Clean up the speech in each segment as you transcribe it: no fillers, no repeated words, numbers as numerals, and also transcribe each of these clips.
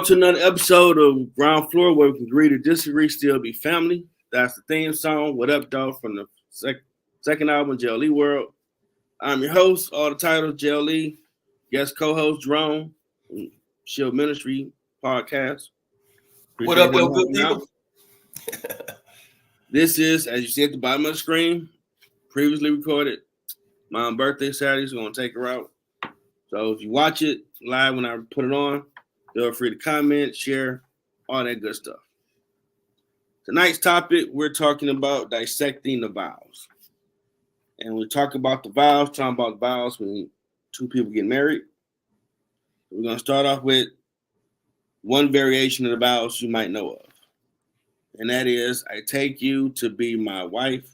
to another episode of Ground Floor where we can agree to disagree, still be family. That's the theme song. What up, dog? From the second album, Jell Lee World. I'm your host, all the titles, Jell Lee. Guest co-host, Jerome. Shield Ministry podcast. What up, though, good people? This is, as you see at the bottom of the screen, previously recorded. My birthday Saturday, so we're going to take her out. So if you watch it live when I put it on, feel free to comment, share, all that good stuff. Tonight's topic, we're talking about dissecting the vows. And we talk about the vows, talking about the vows when two people get married. We're going to start off with one variation of the vows you might know of. And that is, I take you to be my wife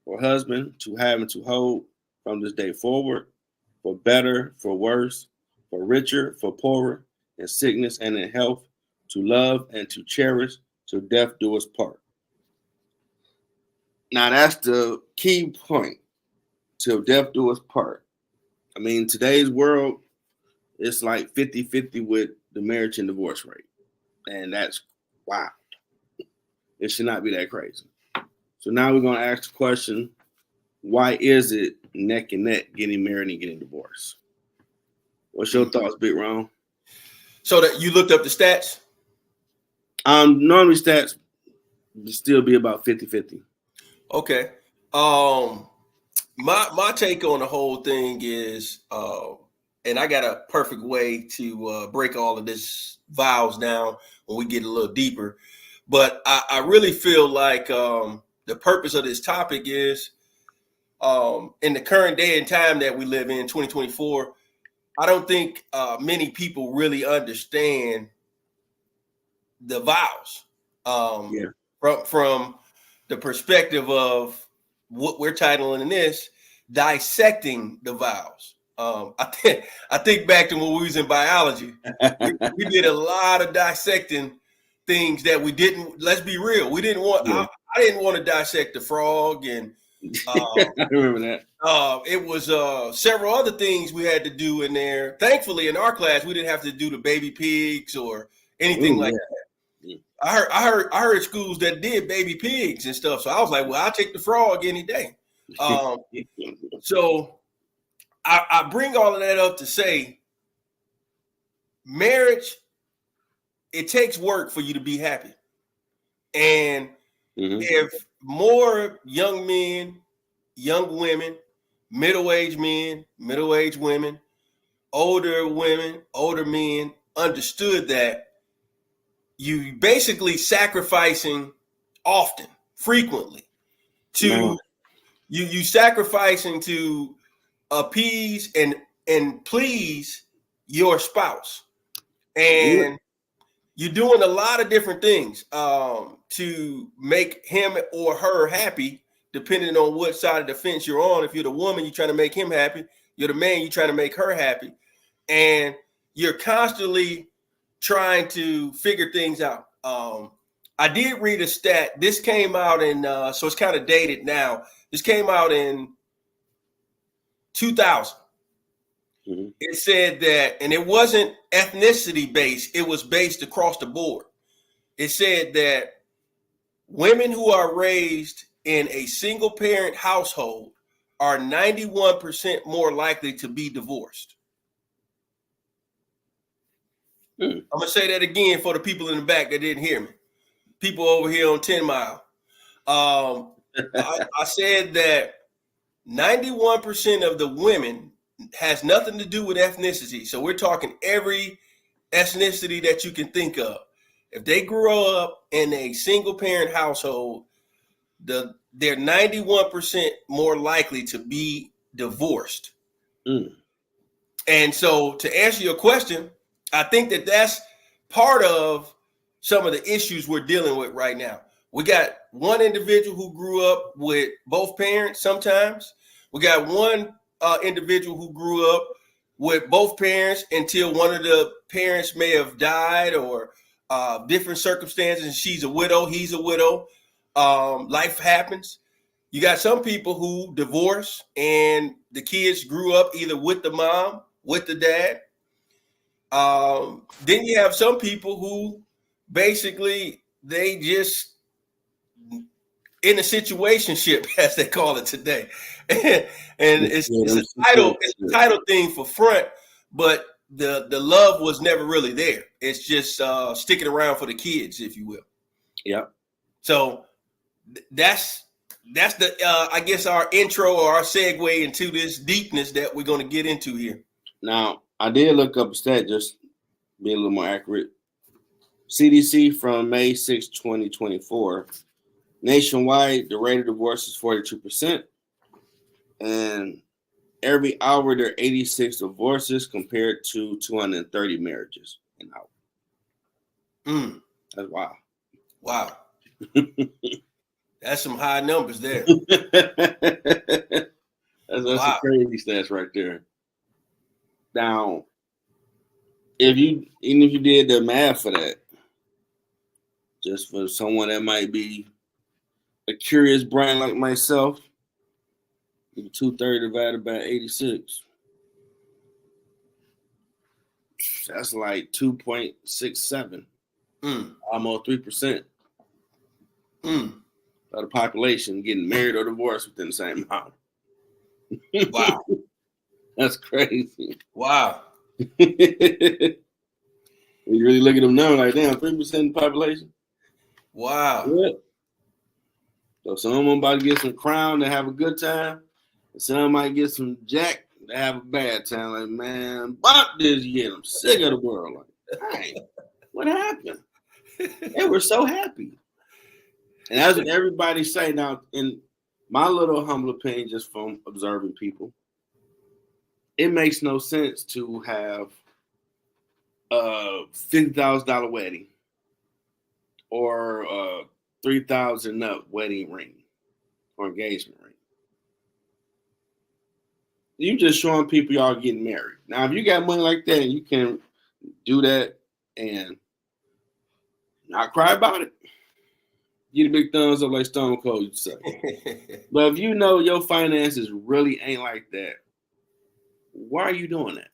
or husband, to have and to hold from this day forward, for better, for worse, for richer, for poorer, in sickness and in health, to love and to cherish, till death do us part. Now that's the key point, till death do us part. I mean, today's world, it's like 50-50 with the marriage and divorce rate. And that's wild. It should not be that crazy. So now we're going to ask the question, why is it neck and neck getting married and getting divorced? What's your thoughts, Big Ron? So that you looked up the stats? Normally stats would still be about 50-50. Okay. My take on the whole thing is, and I got a perfect way to break all of this vows down when we get a little deeper. But I really feel like the purpose of this topic is, in the current day and time that we live in, 2024, I don't think many people really understand the vows from the perspective of what we're titling this, dissecting the vows. I think back to when we was in biology, we did a lot of dissecting things that we didn't. Let's be real, we didn't want. I didn't want to dissect the frog, and I remember that. It was several other things we had to do in there. Thankfully, in our class, we didn't have to do the baby pigs or anything like that. Yeah. I heard schools that did baby pigs and stuff. So I was like, well, I'll take the frog any day. So I bring all of that up to say, marriage, it takes work for you to be happy. And if more young men, young women, middle-aged men, middle-aged women, older men understood that you basically sacrificing often, frequently, to you sacrificing to appease and please your spouse. And you're doing a lot of different things to make him or her happy, depending on what side of the fence you're on. If you're the woman, you're trying to make him happy. You're the man, you're trying to make her happy. And you're constantly trying to figure things out. I did read a stat. This came out in, so it's kind of dated now. This came out in 2000. It said that, and it wasn't ethnicity based, it was based across the board. It said that women who are raised in a single parent household are 91% more likely to be divorced. I'm going to say that again for the people in the back that didn't hear me. People over here on 10 Mile. I said that 91% of the women has nothing to do with ethnicity. So we're talking every ethnicity that you can think of. If they grew up in a single parent household, they're 91% more likely to be divorced. And so to answer your question, I think that that's part of some of the issues we're dealing with right now. We got one individual who grew up with both parents sometimes. We got one individual who grew up with both parents until one of the parents may have died or different circumstances. She's a widow, he's a widow. Life happens. You got some people who divorce and the kids grew up either with the mom, with the dad. Then you have some people who basically they just in a situationship, as they call it today, and it's a title thing for front, but the love was never really there. It's just sticking around for the kids, if you will. Yeah. So that's the I guess our intro or our segue into this deepness that we're going to get into here. Now, I did look up a stat, just be a little more accurate. CDC from May 6, 2024. Nationwide, the rate of divorce is 42%. And every hour, there are 86 divorces compared to 230 marriages an hour. That's wild. Wow. That's some high numbers there. That's some crazy stats right there. Now, even if you did the math for that, just for someone that might be a curious brain like myself, 230 divided by 86. That's like 2.67. Almost 3%. Of the population getting married or divorced within the same hour. Wow. That's crazy. Wow. When you really look at them now, like, damn, 3% of the population? Wow. Yeah. So some of them about to get some crown to have a good time. And some might get some jack to have a bad time. Like, man, fuck this year. I'm sick of the world. Like, hey, what happened? They were so happy. And that's what everybody say now. In my little humble opinion, just from observing people, it makes no sense to have a $50,000 wedding or a $3,000 wedding ring or engagement ring. You just showing people y'all getting married. Now, if you got money like that, you can do that and not cry about it. Get a big thumbs up like Stone Cold used to say. But if you know your finances really ain't like that, why are you doing that?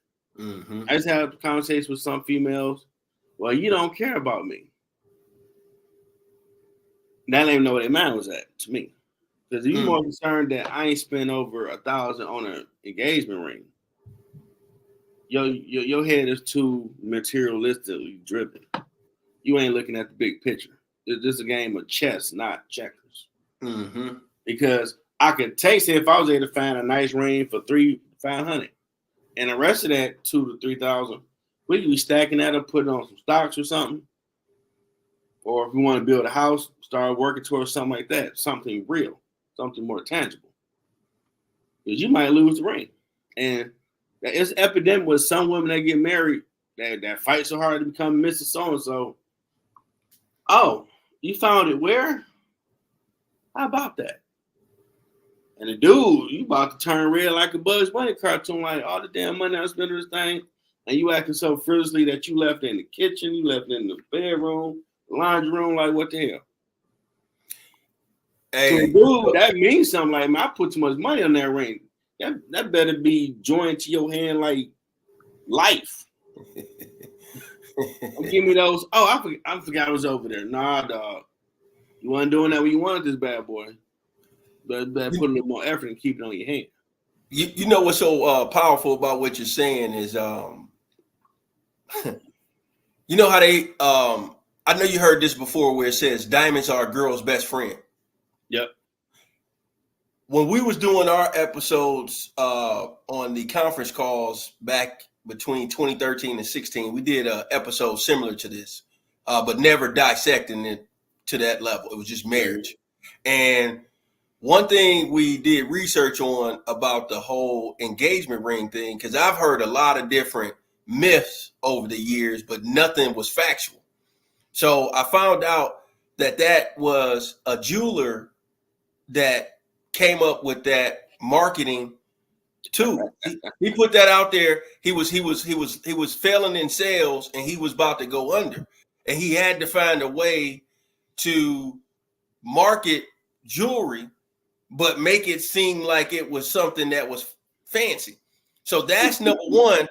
I just had a conversation with some females. Well, you don't care about me. That ain't even know what their mind was at to me. Because you're more concerned that I ain't spend over $1,000 on an engagement ring. Your head is too materialistically driven. You ain't looking at the big picture. This is a game of chess, not checkers. Because I could taste it if I was able to find a nice ring for $500, and the rest of that $2,000 to $3,000, we could be stacking that up, putting on some stocks or something. Or if we want to build a house, start working towards something like that, something real, something more tangible. Because you might lose the ring, and it's epidemic with some women that get married that fight so hard to become Mrs. So and so. Oh, you found it where? How about that? And the dude, you about to turn red like a Bugs Bunny cartoon, like all the damn money I spent on this thing, and you acting so frivolously that you left it in the kitchen, you left it in the bedroom, the laundry room, like what the hell? Hey, so, dude, that means something. Like, man, I put too much money on that ring. That better be joined to your hand like life. Give me those. Oh, I forgot I was over there. Nah, dog. You wasn't doing that when you wanted this bad boy. But put a little more effort and keep it on your hand. You know what's so powerful about what you're saying is, you know how they, I know you heard this before where it says diamonds are a girl's best friend. Yep. When we was doing our episodes on the conference calls back between 2013 and 16, we did an episode similar to this, but never dissecting it to that level. It was just marriage. And one thing we did research on about the whole engagement ring thing, because I've heard a lot of different myths over the years, but nothing was factual. So I found out that was a jeweler that came up with that marketing too. He put that out there. He was failing in sales and he was about to go under. And he had to find a way to market jewelry, but make it seem like it was something that was fancy. So that's number one.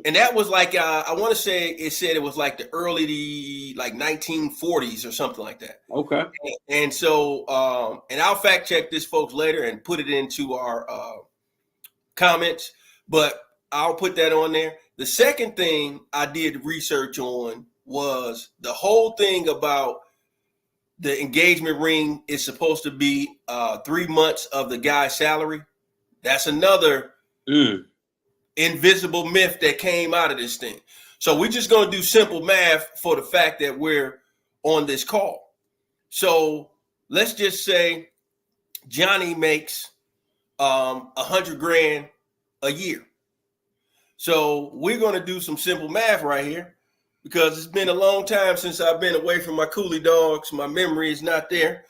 And that was like I want to say it said it was like the early like 1940s or something like that. Okay. And so and I'll fact check this, folks, later and put it into our comments, but I'll put that on there. The second thing I did research on was the whole thing about the engagement ring is supposed to be 3 months of the guy's salary. That's another invisible myth that came out of this thing. So we're just going to do simple math for the fact that we're on this call. So let's just say Johnny makes $100,000 a year. So we're going to do some simple math right here, because it's been a long time since I've been away from my coolie dogs. My memory is not there.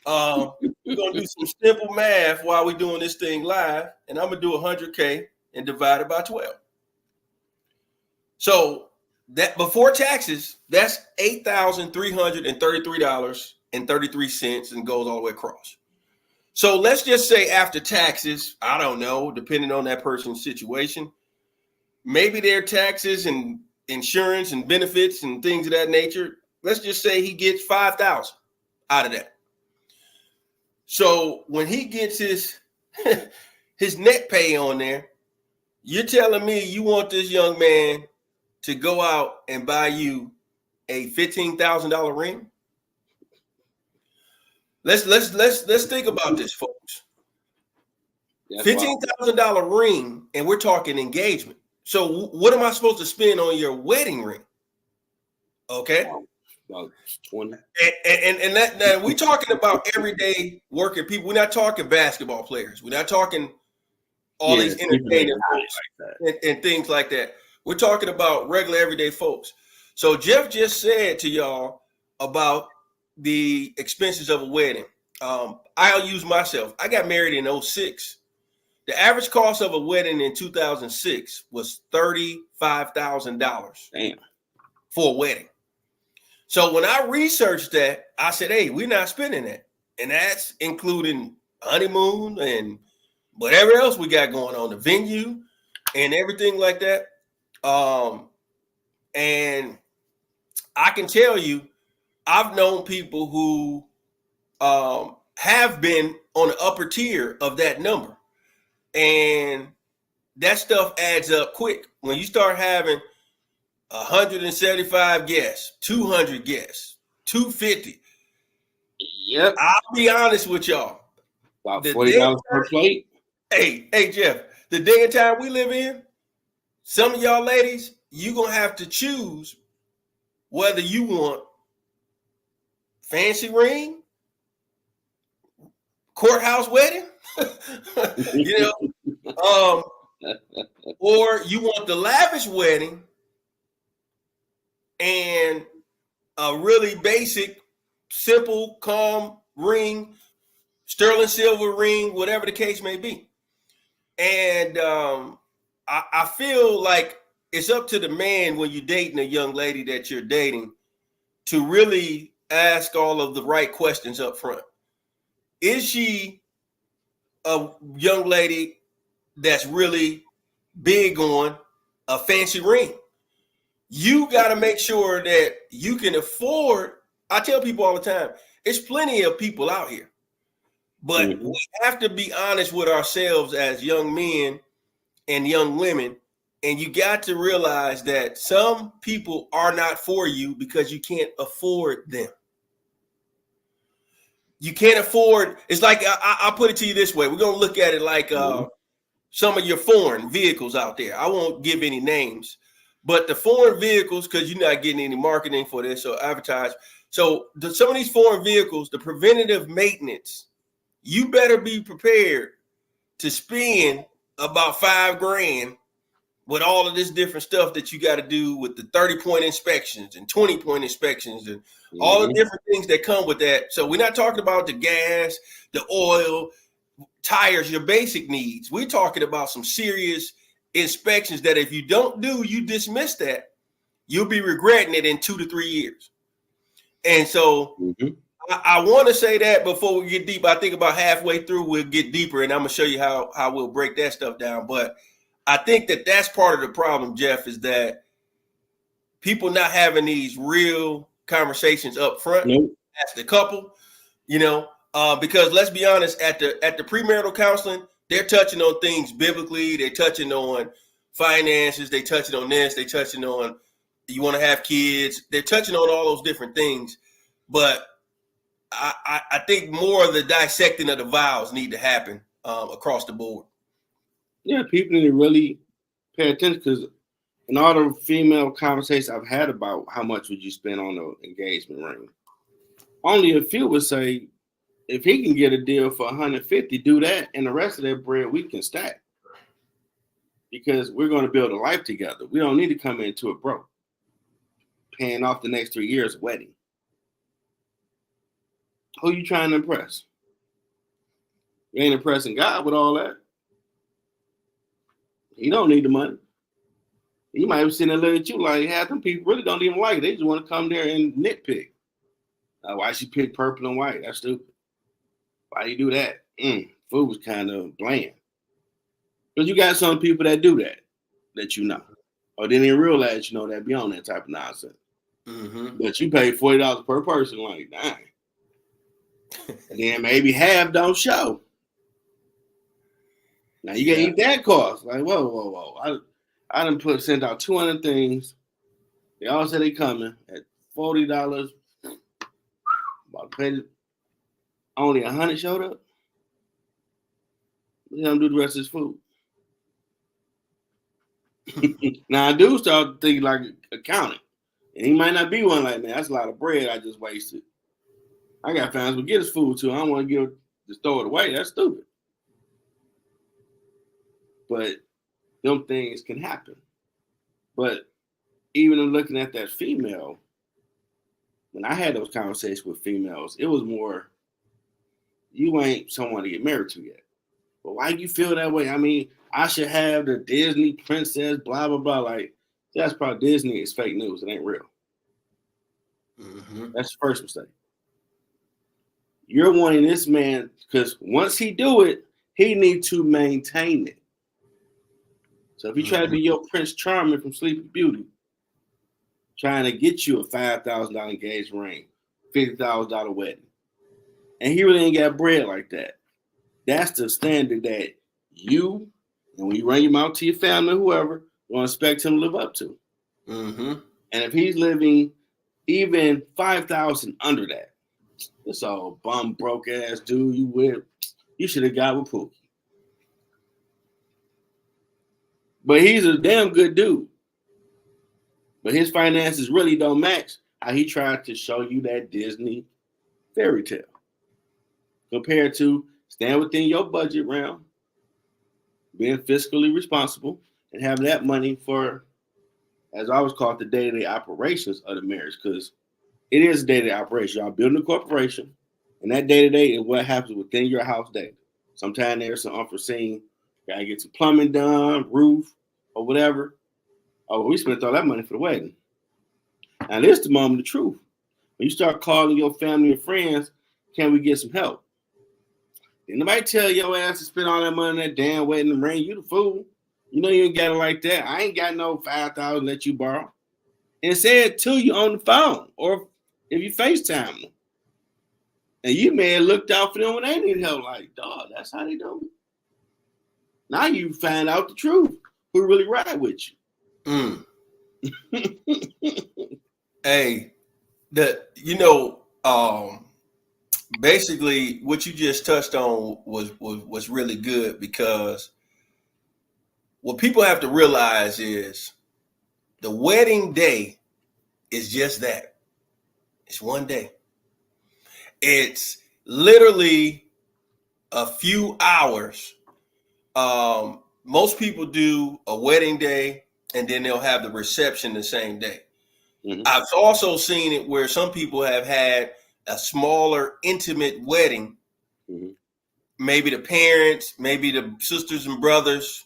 We're going to do some simple math while we're doing this thing live, and I'm going to do $100K and divide it by 12. So that before taxes, that's $8,333.33 and goes all the way across. So let's just say after taxes, I don't know, depending on that person's situation, maybe their taxes and insurance and benefits and things of that nature, let's just say he gets $5,000 out of that. So when he gets his net pay on there, you're telling me you want this young man to go out and buy you a $15,000 ring? Let's think about this, folks. $15,000 ring, and we're talking engagement. So what am I supposed to spend on your wedding ring? Okay. About 20. And that now we're talking about everyday working people. We're not talking basketball players. We're not talking all these entertainers and things like that. We're talking about regular everyday folks. So Jeff just said to y'all about the expenses of a wedding. I'll use myself. I got married in 2006. The average cost of a wedding in 2006 was $35,000 for a wedding. So when I researched that, I said, hey, we're not spending that. And that's including honeymoon and whatever else we got going on, the venue and everything like that. And I can tell you, I've known people who have been on the upper tier of that number. And that stuff adds up quick. When you start having 175 guests, 200 guests, 250. Yep. I'll be honest with y'all. About $40 per plate. Hey, Jeff, the day and time we live in, some of y'all ladies, you're going to have to choose whether you want fancy ring, courthouse wedding, or you want the lavish wedding and a really basic, simple, calm ring, sterling silver ring, whatever the case may be. And I feel like it's up to the man when you're dating a young lady that you're dating to really ask all of the right questions up front. Is she a young lady that's really big on a fancy ring? You got to make sure that you can afford. I tell people all the time, it's plenty of people out here, but we have to be honest with ourselves as young men and young women. And you got to realize that some people are not for you because you can't afford them. You can't afford. It's like I'll put it to you this way. We're going to look at it like some of your foreign vehicles out there. I won't give any names, but the foreign vehicles, because you're not getting any marketing for this or advertise. So some of these foreign vehicles, the preventative maintenance, you better be prepared to spend about $5,000 with all of this different stuff that you got to do with the 30-point inspections and 20-point inspections and all the different things that come with that. So we're not talking about the gas, the oil, tires, your basic needs. We're talking about some serious inspections that if you don't do, you dismiss that, you'll be regretting it in 2 to 3 years. And so I want to say that before we get deep. I think about halfway through, we'll get deeper and I'm going to show you how we'll break that stuff down. But I think that's part of the problem, Jeff, is that people not having these real conversations up front as the couple, because let's be honest, at the premarital counseling, they're touching on things biblically, they're touching on finances, they touching on this, they touching on you want to have kids, they're touching on all those different things. But I think more of the dissecting of the vows need to happen across the board. Yeah, people need to really pay attention, because in all the female conversations I've had about how much would you spend on an engagement ring, only a few would say, if he can get a deal for $150, do that, and the rest of that bread we can stack, because we're going to build a life together. We don't need to come into it broke, paying off the next 3 years wedding. Who you trying to impress? You ain't impressing God with all that. He don't need the money. He might be sitting there looking at you like, half them people really don't even like it. They just want to come there and nitpick. Why she picked purple and white? That's stupid. Why you do that? Food was kind of bland. Because you got some people that do that you know. Or didn't even realize, that be on that type of nonsense. Mm-hmm. But you pay $40 per person, like, dang. And then maybe half don't show. Now you gotta eat that cost. Like, whoa. I done sent out 200 things. They all said they coming at $40. About to pay only 100 showed up. Let them do the rest of this food. Now I do start thinking like accounting. And he might not be one like, man, that's a lot of bread I just wasted. I got fans who get his food too. I don't want to just throw it away. That's stupid. But them things can happen. But even in looking at that female, when I had those conversations with females, it was more, you ain't someone to get married to yet. But why do you feel that way? I mean, I should have the Disney princess, blah, blah, blah. Like, that's probably Disney is fake news. It ain't real. Mm-hmm. That's the first mistake. You're wanting this man, because once he do it, he need to maintain it. So if he try to be your Prince Charming from Sleeping Beauty, trying to get you a $5,000 engagement ring, $50,000 wedding, and he really ain't got bread like that, that's the standard that you, and when you run your mouth to your family or whoever, will expect him to live up to. Mm-hmm. And if he's living even 5,000 under that, this all bum broke ass dude you with, you should have got with Pookie. But he's a damn good dude. But his finances really don't match how he tried to show you that Disney fairy tale. Compared to staying within your budget realm, being fiscally responsible, and having that money for, as I always call it, the day-to-day operations of the marriage. Because it is a day-to-day operation. Y'all building a corporation, and that day-to-day is what happens within your house day. Sometimes there's some unforeseen, gotta get some plumbing done, roof, or whatever. Oh, we spent all that money for the wedding. Now, this is the moment of truth. When you start calling your family and friends, can we get some help? Didn't nobody tell your ass to spend all that money on that damn wedding ring. You the fool. You know you ain't got it like that. I ain't got no $5,000 to let you borrow. And say it to you on the phone, or if you FaceTime them. And you may have looked out for them when they need help. Like, dog, that's how they do it. Now you find out the truth. Who really ride with you? Hey, basically what you just touched on was really good, because what people have to realize is the wedding day is just that. It's one day. It's literally a few hours. Most people do a wedding day and then they'll have the reception the same day. Mm-hmm. I've also seen it where some people have had a smaller, intimate wedding. Mm-hmm. Maybe the parents, maybe the sisters and brothers,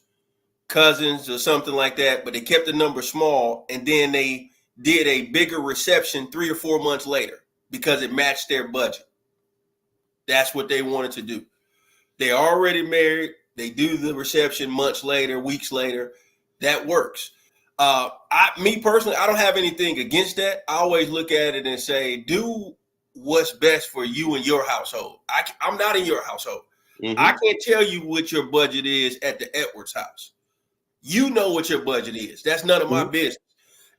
cousins, or something like that, but they kept the number small, and then they did a bigger reception 3 or 4 months later because it matched their budget. That's what they wanted to do. They're already married. They do the reception months later, weeks later. That works. Me personally, I don't have anything against that. I always look at it and say, do what's best for you and your household. I'm not in your household. Mm-hmm. I can't tell you what your budget is at the Edwards house. You know what your budget is. That's none of my business.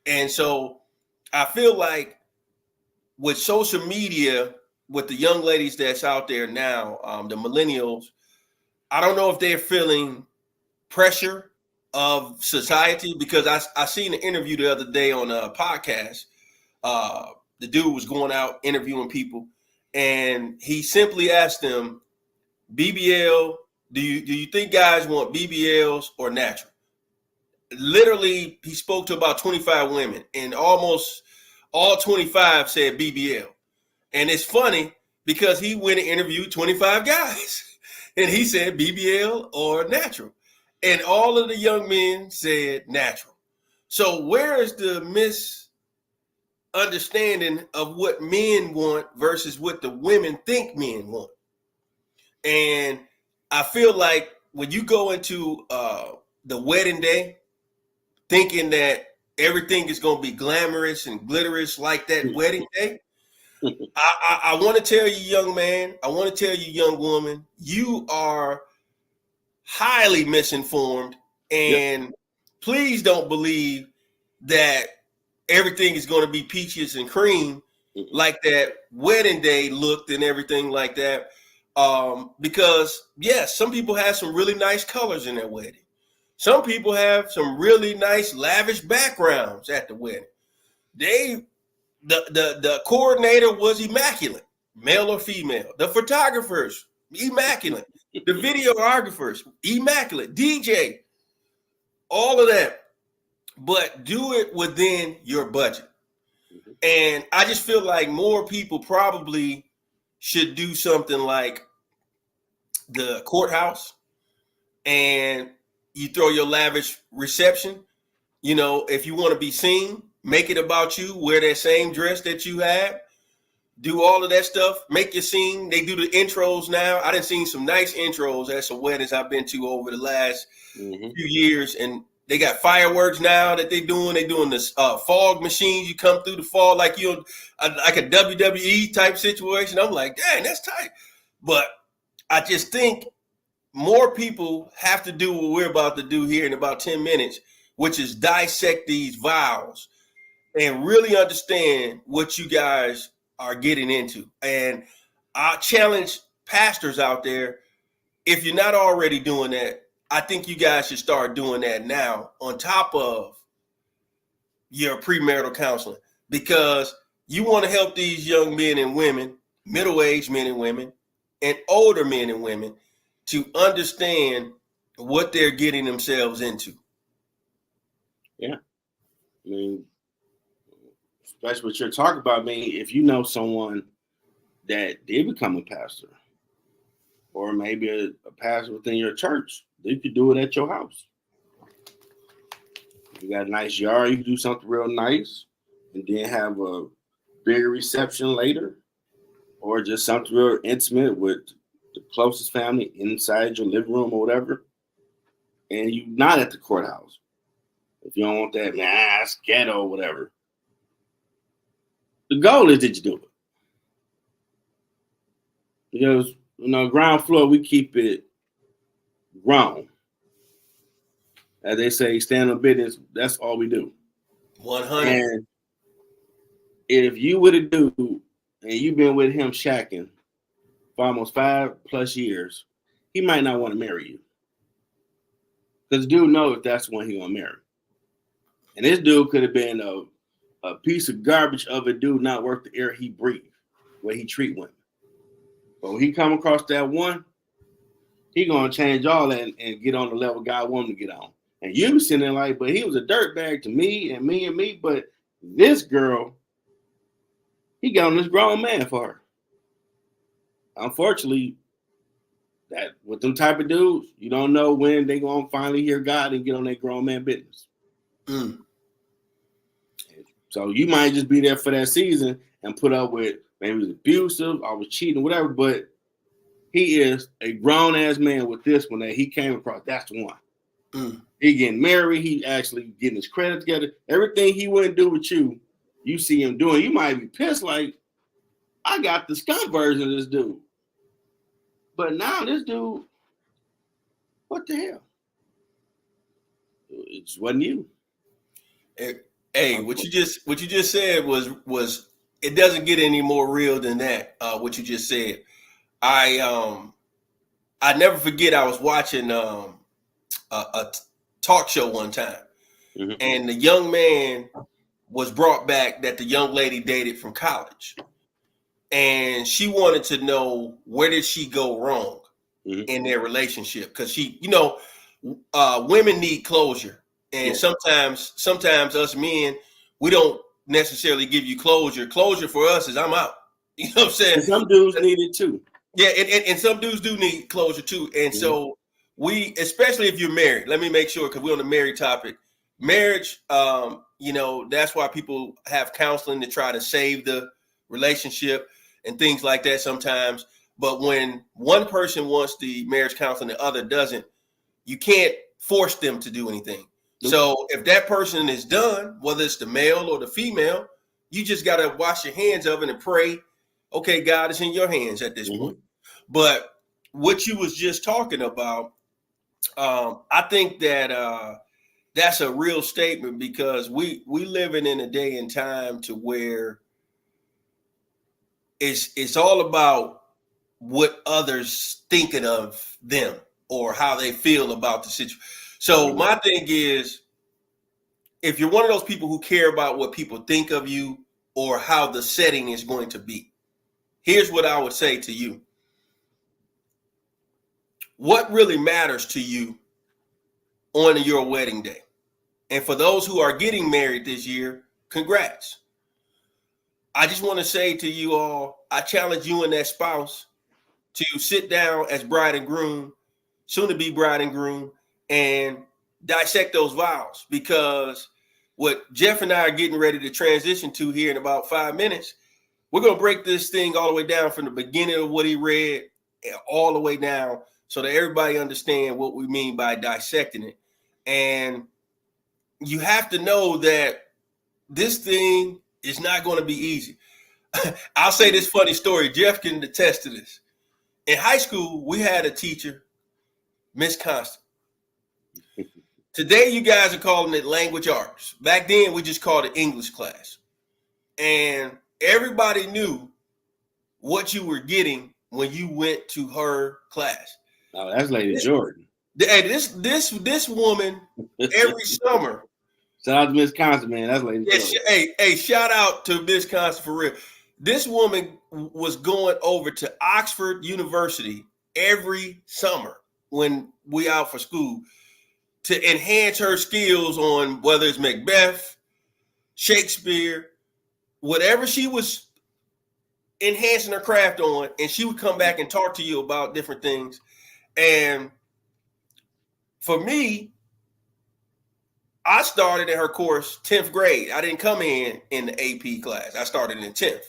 And so I feel like with social media, with the young ladies that's out there now, the millennials, I don't know if they're feeling pressure of society, because I seen an interview the other day on a podcast. The dude was going out interviewing people, and he simply asked them, BBL, do you think guys want BBLs or natural? Literally, he spoke to about 25 women, and almost all 25 said BBL. And it's funny because he went and interviewed 25 guys, and he said BBL or natural. And all of the young men said natural. So where is the misunderstanding of what men want versus what the women think men want? And I feel like when you go into the wedding day thinking that everything is going to be glamorous and glitterous like that wedding day, I want to tell you, young man, I want to tell you, young woman, you are highly misinformed. And please don't believe that everything is going to be peaches and cream like that wedding day looked and everything like that. Because yes, some people have some really nice colors in their wedding. Some people have some really nice lavish backgrounds at the wedding. The coordinator was immaculate, male or female. The photographers, immaculate. The videographers, immaculate. DJ, all of that. But do it within your budget. And I just feel like more people probably should do something like the courthouse, and you throw your lavish reception. You know, if you want to be seen, make it about you. Wear that same dress that you have. Do all of that stuff. Make your scene. They do the intros now. I done seen some nice intros at some weddings I've been to over the last few years, and they got fireworks now that they're doing. They're doing this fog machines. You come through the fog like you're like a WWE type situation. I'm like, dang, that's tight. But I just think more people have to do what we're about to do here in about 10 minutes, which is dissect these vows and really understand what you guys are getting into. And I challenge pastors out there, if you're not already doing that, I think you guys should start doing that now on top of your premarital counseling, because you want to help these young men and women, middle-aged men and women, and older men and women to understand what they're getting themselves into. Yeah. I mean, especially what you're talking about, I mean, if you know someone that did become a pastor, or maybe a pastor within your church, you could do it at your house. If you got a nice yard, you can do something real nice and then have a bigger reception later, or just something real intimate with the closest family inside your living room or whatever. And you're not at the courthouse. If you don't want that, it's ghetto or whatever. The goal is that you do it. Because, ground floor, we keep it grown. As they say, stand on business, that's all we do. 100. And if you with a dude and you've been with him shacking for almost 5+ years, he might not want to marry you. Because the dude knows if that's the one he's going to marry. And this dude could have been a piece of garbage of a dude not worth the air he breathed, the way he treat women. But when he come across that one, he going to change all that and get on the level God want him to get on. And you sitting there like, but he was a dirtbag to me and me and me. But this girl, he got on this grown man for her. Unfortunately, that with them type of dudes, you don't know when they going to finally hear God and get on their grown man business. So you might just be there for that season and put up with maybe it was abusive or was cheating, whatever, but he is a grown ass man with this one that he came across. That's the one. He getting married. He actually getting his credit together. Everything he wouldn't do with you, you see him doing. You might be pissed like, I got the skunk version of this dude. But now this dude, what the hell? It just wasn't you. Hey, what you just said was it doesn't get any more real than that. What you just said. I never forget I was watching a talk show one time, and the young man was brought back that the young lady dated from college, and she wanted to know where did she go wrong in their relationship, because she, women need closure, and sometimes us men, we don't necessarily give you closure. Closure for us is I'm out. You know what I'm saying? And some dudes need it too. Yeah, and some dudes do need closure too. And so we, especially if you're married, let me make sure, because we're on the married topic. Marriage, that's why people have counseling to try to save the relationship and things like that sometimes. But when one person wants the marriage counseling, the other doesn't, you can't force them to do anything. Nope. So if that person is done, whether it's the male or the female, you just got to wash your hands of it and pray, okay, God, is in your hands at this point. But what you was just talking about, I think that that's a real statement, because we living in a day and time to where it's all about what others thinking of them or how they feel about the situation. So my thing is, if you're one of those people who care about what people think of you or how the setting is going to be, here's what I would say to you. What really matters to you on your wedding day? And for those who are getting married this year, congrats. I just want to say to you all, I challenge you and that spouse to sit down as bride and groom, soon to be bride and groom, and dissect those vows, because what Jeff and I are getting ready to transition to here in about 5 minutes, we're going to break this thing all the way down from the beginning of what he read all the way down so that everybody understand what we mean by dissecting it. And you have to know that this thing is not going to be easy. I'll say this funny story. Jeff can attest to this. In high school, we had a teacher, Miss Constant. Today, you guys are calling it language arts. Back then, we just called it English class. And everybody knew what you were getting when you went to her class. Oh, that's Lady Jordan. Hey, this woman every summer. Shout out to Miss Constant, man. That's Lady Jordan. Hey, shout out to Miss Constant for real. This woman was going over to Oxford University every summer when we out for school to enhance her skills on whether it's Macbeth, Shakespeare, whatever she was enhancing her craft on, and she would come back and talk to you about different things. And for me, I started in her course 10th grade. I didn't come in the AP class. I started in 10th.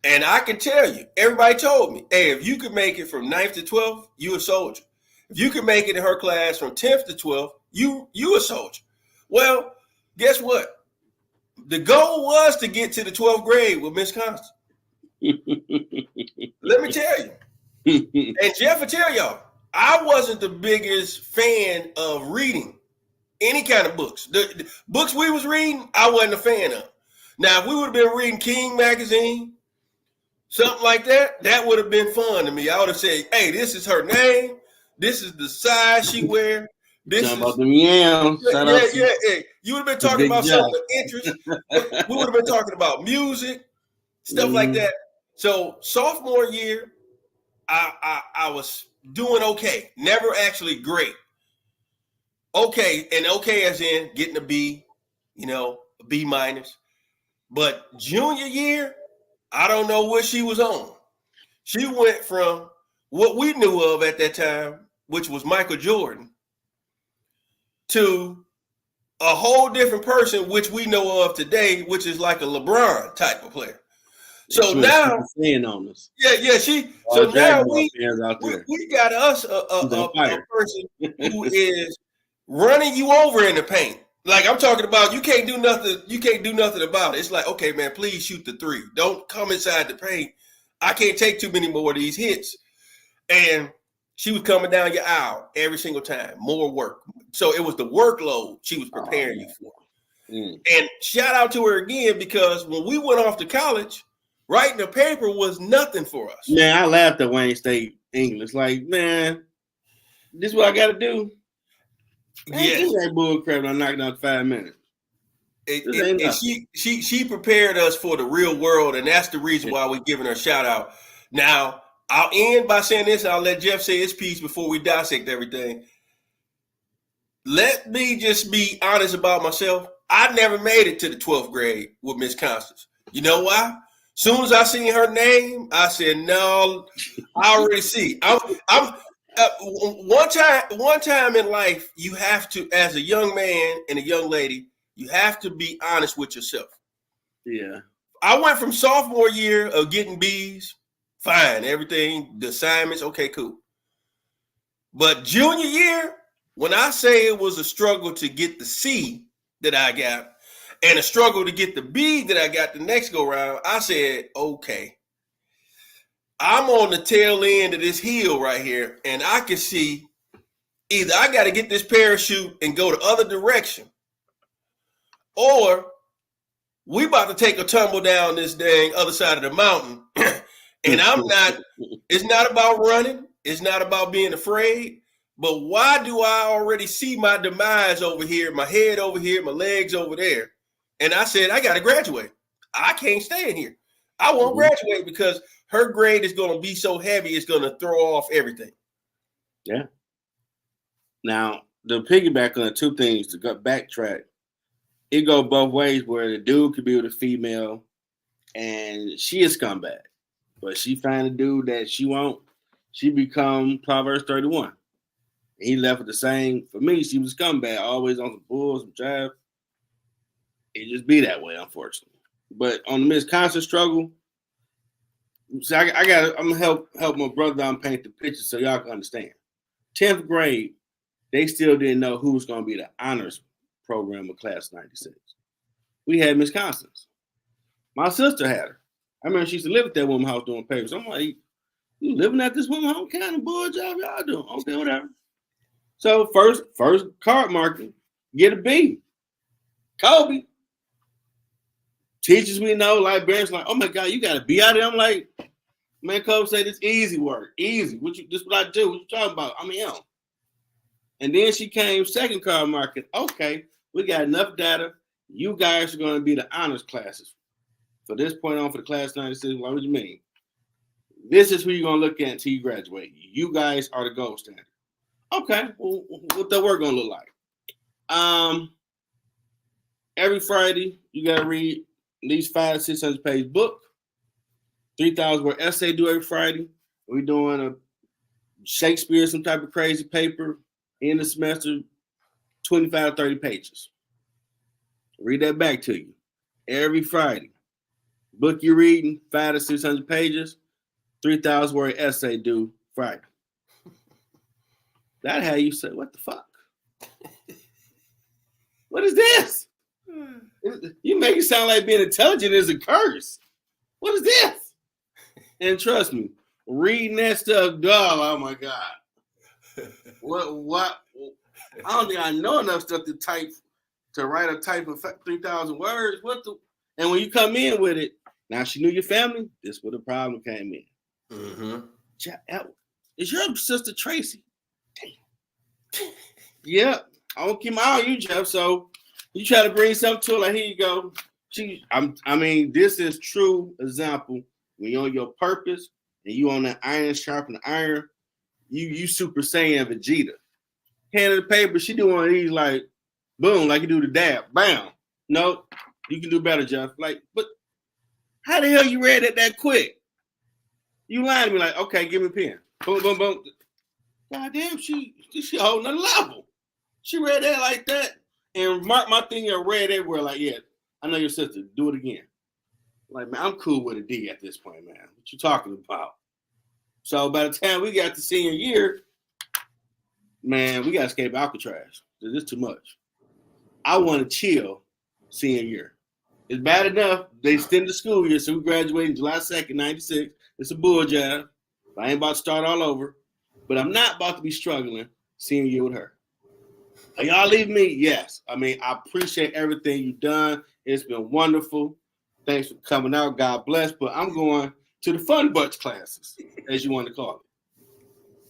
And I can tell you, everybody told me, hey, if you could make it from 9th to 12th, you a soldier. If you could make it in her class from 10th to 12th, you a soldier. Well, guess what? The goal was to get to the 12th grade with Miss Constant. Let me tell you. And Jeff will tell y'all, I wasn't the biggest fan of reading any kind of books. The books we was reading, I wasn't a fan of. Now, if we would have been reading King magazine, something like that, that would have been fun to me. I would have said, hey, this is her name. This is the size she wear. This is about the yams. Yeah. You would have been talking about something of interest. We would have been talking about music, stuff like that. So sophomore year, I was doing okay. Never actually great. Okay, and okay as in getting a B, a B minus. But junior year, I don't know what she was on. She went from what we knew of at that time, which was Michael Jordan, to a whole different person, which we know of today, which is like a LeBron type of player. So now, on us. Yeah. So now we got us a person who is running you over in the paint. Like I'm talking about, you can't do nothing. You can't do nothing about it. It's like, okay, man, please shoot the three. Don't come inside the paint. I can't take too many more of these hits. And she was coming down your aisle every single time. More work. So it was the workload she was preparing you for. And shout out to her again, because when we went off to college, writing a paper was nothing for us. Man, I laughed at Wayne State English. Like, man, this is what I got to do. Yes. This ain't bull crap. I'm knocking out 5 minutes. And she prepared us for the real world, and that's the reason why we're giving her a shout out. Now, I'll end by saying this. I'll let Jeff say his piece before we dissect everything. Let me just be honest about myself. I never made it to the 12th grade with Miss Constance. You know why? Soon as I seen her name, I said, "No, I already see." One time in life, you have to, as a young man and a young lady, you have to be honest with yourself. Yeah. I went from sophomore year of getting B's, fine, everything, the assignments, okay, cool. But junior year, when I say it was a struggle to get the C that I got and a struggle to get the B that I got the next go round, I said, okay, I'm on the tail end of this hill right here, and I can see either I got to get this parachute and go the other direction, or we about to take a tumble down this dang other side of the mountain. And it's not about running. It's not about being afraid. But why do I already see my demise over here, my head over here, my legs over there? And I said, I got to graduate. I can't stay in here. I won't graduate because her grade is going to be so heavy, it's going to throw off everything. Yeah. Now, the piggyback on the two things, to go backtrack, it go both ways, where the dude could be with a female and she is scumbag. But she find a dude that she won't, she become Proverbs 31. He left with the same. For me, she was a scumbag, always on some bull, some jive. It just be that way, unfortunately. But on the Miss Constance struggle, see, I'm gonna help my brother down paint the picture so y'all can understand. 10th grade, they still didn't know who was gonna be the honors program of class 96. We had Miss Constance. My sister had her. I remember she used to live at that woman's house doing papers. I'm like, you living at this woman's house? What kind of bull job y'all doing? Okay, whatever. So first card marking, get a B. Kobe. Teachers we know, librarians like, oh my God, you got a B out of there. I'm like, man, Kobe said it's easy work. Easy. This what I do. What you talking about? I'm him. And then she came second card marking. Okay, we got enough data. You guys are going to be the honors classes. For this point on for the class 96, what do you mean? This is who you're going to look at until you graduate. You guys are the gold standard. Okay, well, what that work going to look like? Every Friday, you got to read at least 500 to 600 page book. 3,000 word essay due every Friday. We're doing a Shakespeare, some type of crazy paper in the semester, 25 to 30 pages. Read that back to you. Every Friday. Book you're reading, 500 to 600 pages, 3,000 word essay due Friday. That how you say, what the fuck? What is this? You make it sound like being intelligent is a curse. What is this? And trust me, reading that stuff, dog, oh my God. What? I don't think I know enough stuff to write a type of 3,000 words. And when you come in with it, now she knew your family, this is where the problem came in. Mm-hmm. Is your sister Tracy? Yeah, I don't keep my eye on you, Jeff. So you try to bring something to her, like, here you go. This is true example. When you're on your purpose and you on that iron sharpen iron, you Super Saiyan Vegeta. Hand the paper, she do one of these like, boom, like you do the dab, bam. No, you can do better, Jeff. Like, but how the hell you read it that quick? You lying to me like, okay, give me a pen. Boom, boom, boom. God damn, she a whole nother level. She read that like that. And my thing, I read everywhere like, yeah, I know your sister. Do it again. Like, man, I'm cool with a D at this point, man. What you talking about? So by the time we got to senior year, man, we got to escape Alcatraz. This is too much. I want to chill senior year. It's bad enough they extended the school year, so we graduated July 2nd, 96. It's a bull job. I ain't about to start all over. But I'm not about to be struggling senior year with her. Are y'all leaving me? Yes. I mean, I appreciate everything you've done. It's been wonderful. Thanks for coming out. God bless. But I'm going to the fun bunch classes, as you want to call it.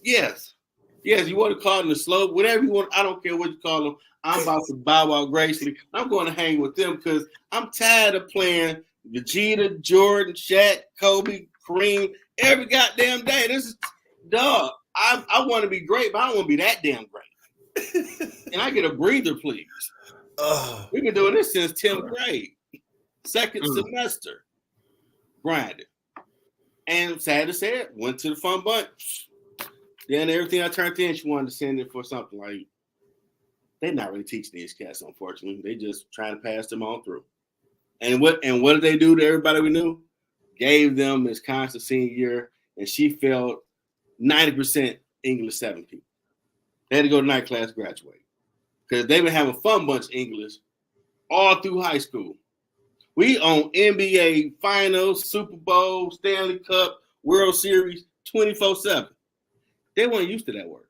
Yes. Yes, you want to call them the slope, whatever you want. I don't care what you call them. I'm about to bow out gracefully. I'm going to hang with them because I'm tired of playing Vegeta, Jordan, Shaq, Kobe, Kareem every goddamn day. This is, dog, I want to be great, but I don't want to be that damn great. And I get a breather, please. We've been doing this since 10th grade, second semester, grinding. And sad to say, went to the fun bunch. Then everything I turned in, she wanted to send it for something like, they're not really teaching these cats, unfortunately. They just trying to pass them on through. And what did they do to everybody we knew? Gave them this constant senior year, and she failed 90% English 7 people. They had to go to night class, graduate. Because they've been having fun bunch English all through high school. We on NBA Finals, Super Bowl, Stanley Cup, World Series 24/7. They weren't used to that work.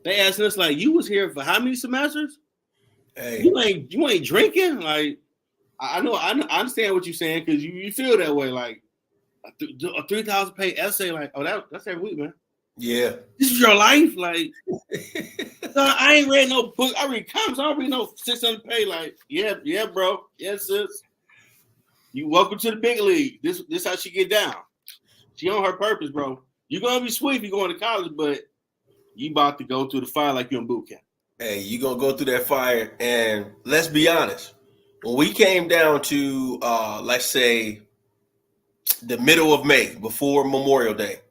They asking us like, "You was here for how many semesters? Hey, you ain't drinking." Like, I understand what you're saying because you feel that way. Like a 3,000 page essay, like, oh, that's every week, man. Yeah, this is your life. Like, I ain't read no book. I read comics. I don't read no 600 page. Like, yeah, bro, yes, sis. You welcome to the big league. This how she get down. She on her purpose, bro. You're gonna be sweet if you're going to college, but you about to go through the fire like you're in boot camp. Hey, you're gonna go through that fire, and let's be honest. When we came down to let's say the middle of May before Memorial Day,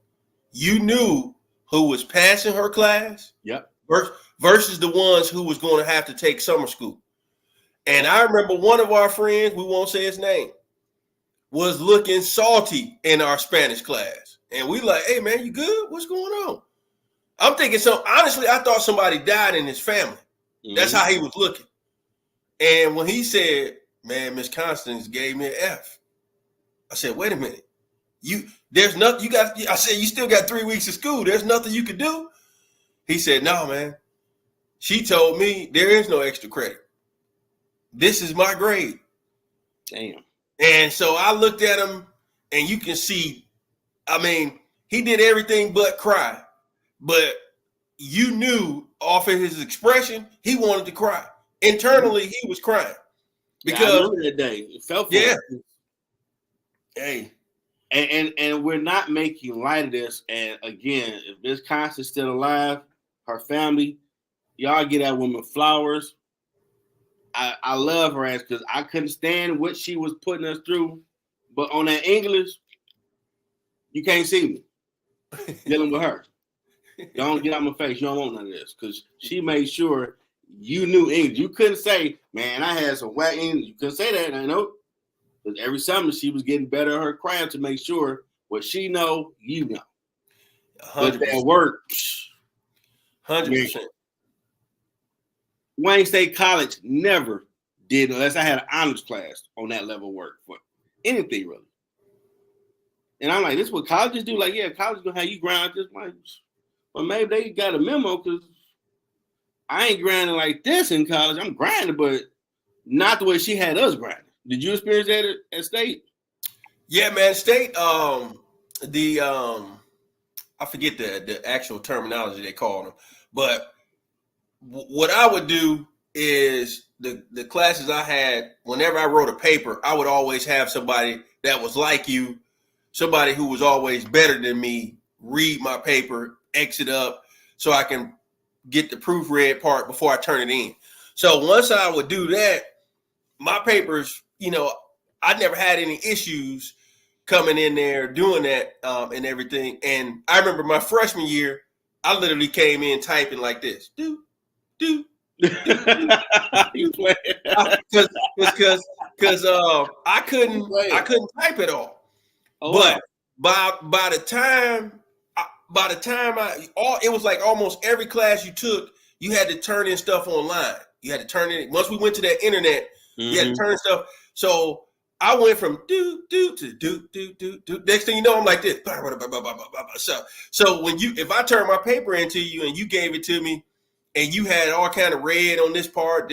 you knew who was passing her class. Yep. Versus the ones who was going to have to take summer school. And I remember one of our friends, we won't say his name, was looking salty in our Spanish class. And we like, hey, man, you good? What's going on? I'm thinking honestly, I thought somebody died in his family. Mm-hmm. That's how he was looking. And when he said, man, Miss Constance gave me an F, I said, wait a minute. There's nothing I said, you still got 3 weeks of school. There's nothing you could do. He said, no, man. She told me there is no extra credit. This is my grade. Damn. And so I looked at him, and you can see, I mean, he did everything but cry. But you knew off of his expression, he wanted to cry. Internally, he was crying. Because I remember that day. It felt for him. Hey. And we're not making light of this. And again, if Miss Constance still alive, her family, y'all get that woman flowers. I love her ass because I couldn't stand what she was putting us through. But on that English, you can't see me dealing with her. Don't get out my face. You don't want none of this because she made sure you knew English. You couldn't say, man, I had some whack English. You couldn't say that. I know. Because every summer she was getting better at her craft to make sure what she know, you know. 100%. But that work, 100%. Wayne State College never did, unless I had an honors class on that level of work for anything really. And I'm like, this is what colleges do. Like, yeah, college gonna have you grind this much. Well, maybe they got a memo because I ain't grinding like this in college. I'm grinding, but not the way she had us grinding. Did you experience that at State? Yeah, man. State, I forget the actual terminology they call them, but what I would do is the classes I had, whenever I wrote a paper, I would always have somebody that was like you, somebody who was always better than me, read my paper, exit up, so I can get the proofread part before I turn it in. So once I would do that, my papers, I never had any issues coming in there doing that and everything. And I remember my freshman year, I literally came in typing like this. Do. You play. Because because I couldn't type it all. Oh, but by the time it was like almost every class you took, you had to turn in stuff online. You had to turn in. Once we went to that internet, you had to turn stuff. So I went from do to do. Next thing you know, I'm like this. So if I turned my paper into you and you gave it to me, and you had all kind of red on this part,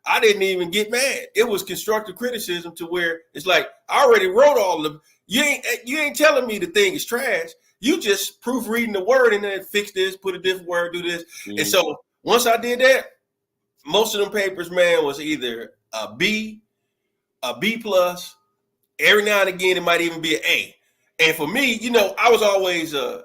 I didn't even get mad. It was constructive criticism to where it's like I already wrote all of. You ain't telling me the thing is trash. You just proofreading the word and then fix this, put a different word, do this. And so once I did that, most of them papers, man, was either a B plus. Every now and again, it might even be an A. And for me, I was always a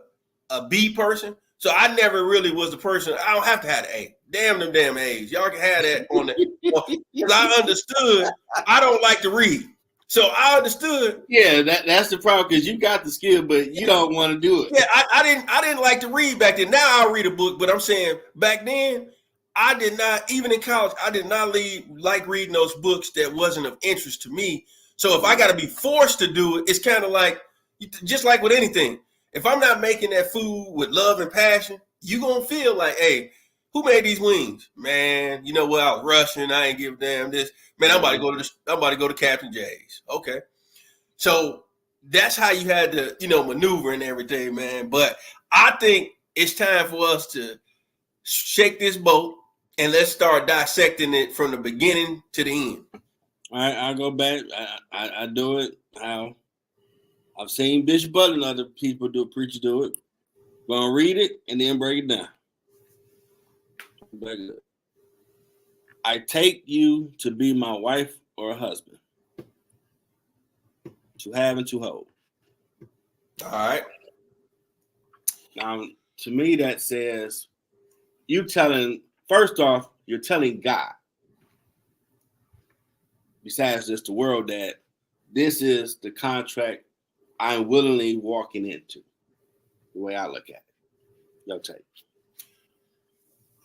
B person. So I never really was the person. I don't have to have an A. Damn them damn A's. Y'all can have that on the. Because I understood I don't like to read. So I understood. Yeah, that's the problem because you got the skill, but you don't want to do it. Yeah, I didn't like to read back then. Now I'll read a book, but I'm saying back then I did not. Even in college, I did not like reading those books that wasn't of interest to me. So if I got to be forced to do it, it's kind of like just like with anything. If I'm not making that food with love and passion, you gonna feel like, hey, who made these wings? Man, you know what? I was rushing. I ain't give a damn this. Man, I'm about to go to Captain J's. Okay. So that's how you had to, maneuver and everything, man. But I think it's time for us to shake this boat and let's start dissecting it from the beginning to the end. All right, I'll go back. I do it how I've seen Bishop Butler and other preachers do it. Gonna read it and then break it down. I take you to be my wife or a husband, to have and to hold. All right. Now, to me, that says you're telling God, besides just the world, that this is the contract I'm willingly walking into, the way I look at it. Your take.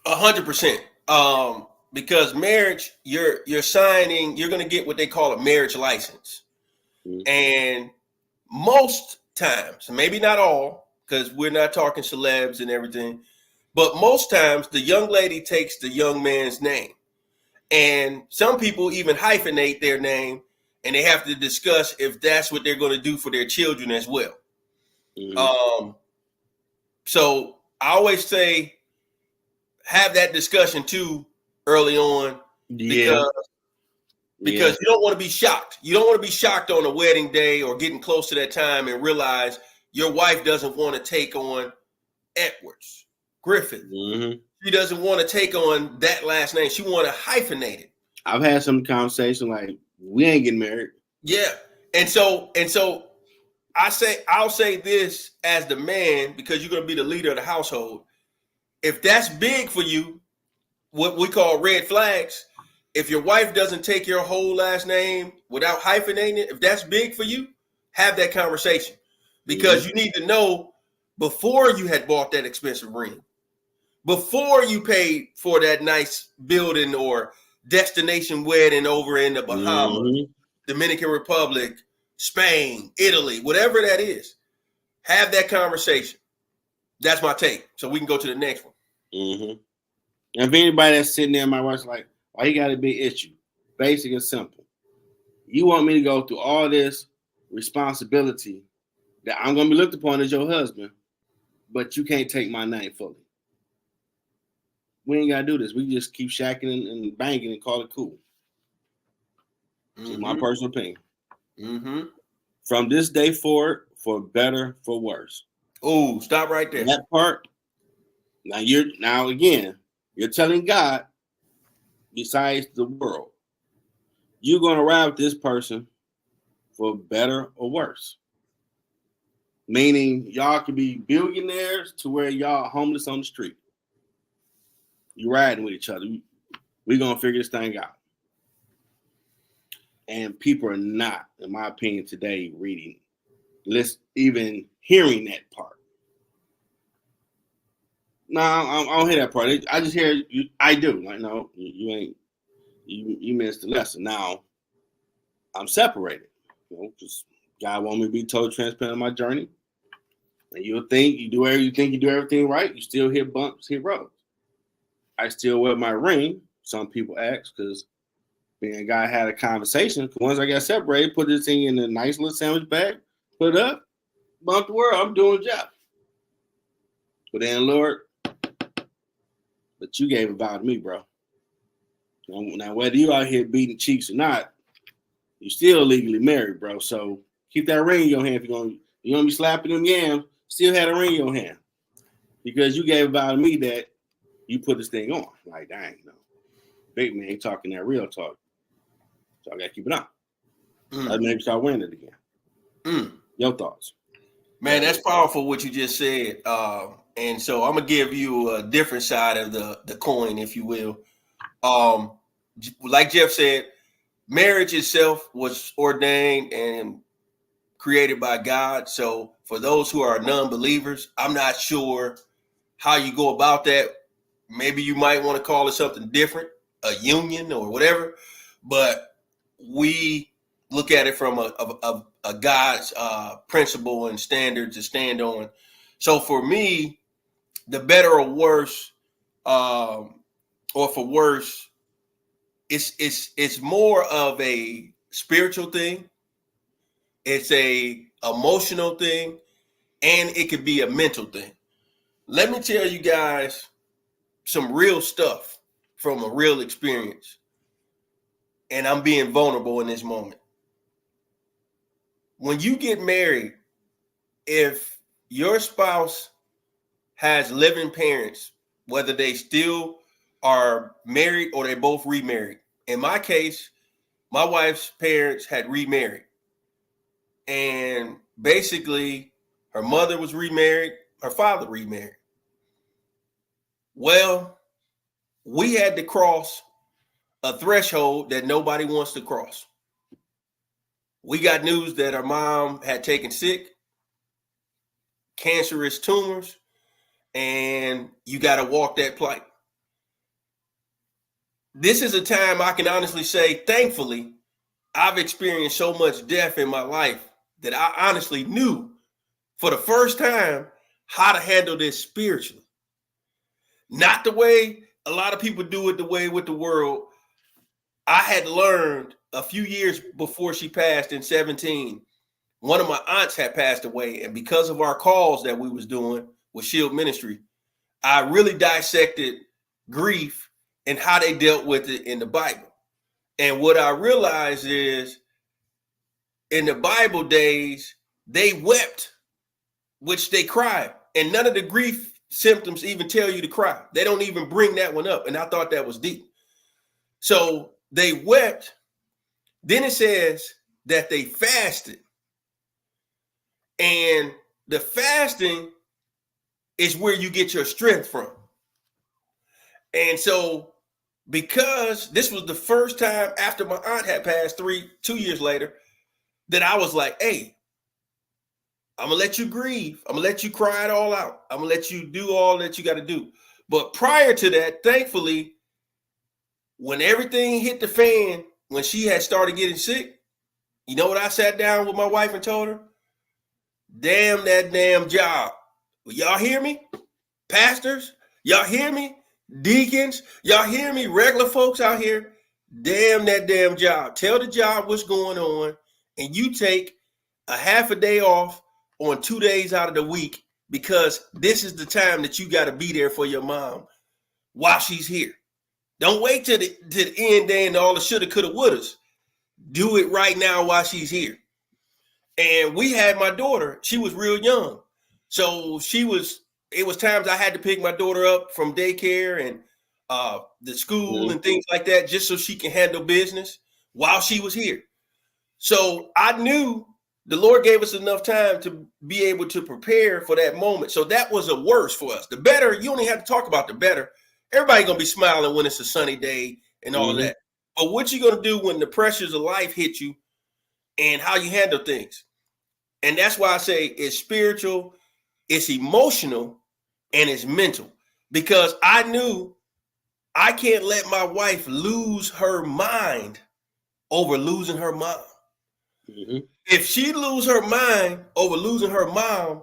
100%. Because marriage, you're signing, you're going to get what they call a marriage license. Mm-hmm. And most times, maybe not all, because we're not talking celebs and everything, but most times the young lady takes the young man's name. And some people even hyphenate their name, and they have to discuss if that's what they're going to do for their children as well. Mm-hmm. So I always say, have that discussion too early on, because you don't want to be shocked. You don't want to be shocked on a wedding day or getting close to that time and realize your wife doesn't want to take on Edwards, Griffith. Mm-hmm. She doesn't want to take on that last name. She want to hyphenate it. I've had some conversation like, we ain't getting married. Yeah. And so I'll say this as the man, because you're going to be the leader of the household. If that's big for you, what we call red flags, if your wife doesn't take your whole last name without hyphenating it, if that's big for you, have that conversation. Because you need to know before you had bought that expensive ring, before you paid for that nice building or destination wedding over in the Bahamas, Dominican Republic, Spain, Italy, whatever that is, have that conversation. That's my take. So we can go to the next one. Mm-hmm. And if anybody that's sitting there, my wife's like, why you got to be issue? Basic and simple. You want me to go through all this responsibility that I'm going to be looked upon as your husband, but you can't take my name fully. We ain't got to do this. We just keep shacking and banging and call it cool. Mm-hmm. It's my personal opinion. Mm-hmm. From this day forward, for better, for worse. Oh, stop right there. That part. Now again, you're telling God, besides the world, you're going to ride with this person for better or worse. Meaning y'all could be billionaires to where y'all homeless on the street. You riding with each other. We're going to figure this thing out. And people are not, in my opinion, today reading, even hearing that part. No, I don't hear that part. I just hear you. I do. Like, no, you ain't. You missed the lesson. Now, I'm separated, because God want me to be totally transparent on my journey. And you think you do everything right, you still hit bumps, hit roads. I still wear my ring. Some people ask, because me and guy had a conversation. Once I got separated, put this thing in a nice little sandwich bag, put it up, bump the world. I'm doing a job. But then, Lord, but you gave a vow to me, bro. Now, whether you out here beating cheeks or not, you're still legally married, bro. So keep that ring in your hand. If you're gonna be slapping them yams, still had a ring in your hand, because you gave a vow to me that you put this thing on. Like, dang, big man ain't talking that real talk. So I gotta keep it on. I maybe start wearing it again. Your thoughts? Man, that's powerful what you just said. And so I'm gonna give you a different side of the coin, if you will. Like Jeff said, marriage itself was ordained and created by God. So for those who are non-believers, I'm not sure how you go about that. Maybe you might want to call it something different, a union or whatever. But we look at it from a God's principle and standard to stand on. So for me, the better or worse, or for worse, it's more of a spiritual thing. It's a emotional thing, and it could be a mental thing. Let me tell you guys some real stuff from a real experience. And I'm being vulnerable in this moment. When you get married, if your spouse has living parents, whether they still are married or they both remarried. In my case, my wife's parents had remarried. And basically, her mother was remarried, her father remarried. Well, we had to cross a threshold that nobody wants to cross. We got news that her mom had taken sick, cancerous tumors, and you got to walk that plank. This is a time I can honestly say, thankfully, I've experienced so much death in my life that I honestly knew for the first time how to handle this spiritually. Not the way a lot of people do it, the way with the world. I had learned a few years before she passed in 2017, one of my aunts had passed away. And because of our calls that we was doing with Shield Ministry, I really dissected grief and how they dealt with it in the Bible. And what I realized is in the Bible days, they wept, which they cried. And none of the grief symptoms even tell you to cry. They don't even bring that one up. And I thought that was deep. So they wept. Then it says that they fasted. And the fasting is where you get your strength from. And so because this was the first time after my aunt had passed 2 years later, that I was like, hey, I'm going to let you grieve. I'm going to let you cry it all out. I'm going to let you do all that you got to do. But prior to that, thankfully, when everything hit the fan, when she had started getting sick, you know what I sat down with my wife and told her? Damn that damn job. Well, y'all hear me? Pastors, y'all hear me? Deacons, y'all hear me? Regular folks out here, damn that damn job. Tell the job what's going on, and you take a half a day off on 2 days out of the week, because this is the time that you got to be there for your mom while she's here. Don't wait till the end day and all the shoulda, coulda, wouldas. Do it right now while she's here. And we had my daughter. She was real young. So it was times I had to pick my daughter up from daycare and the school and things like that, just so she can handle business while she was here. So I knew the Lord gave us enough time to be able to prepare for that moment. So that was a worse for us. The better, you only have to talk about the better. Everybody gonna be smiling when it's a sunny day and all of that. But what you gonna do when the pressures of life hit you and how you handle things? And that's why I say it's spiritual, it's emotional, and it's mental. Because I knew I can't let my wife lose her mind over losing her mom. Mm-hmm. If she lose her mind over losing her mom,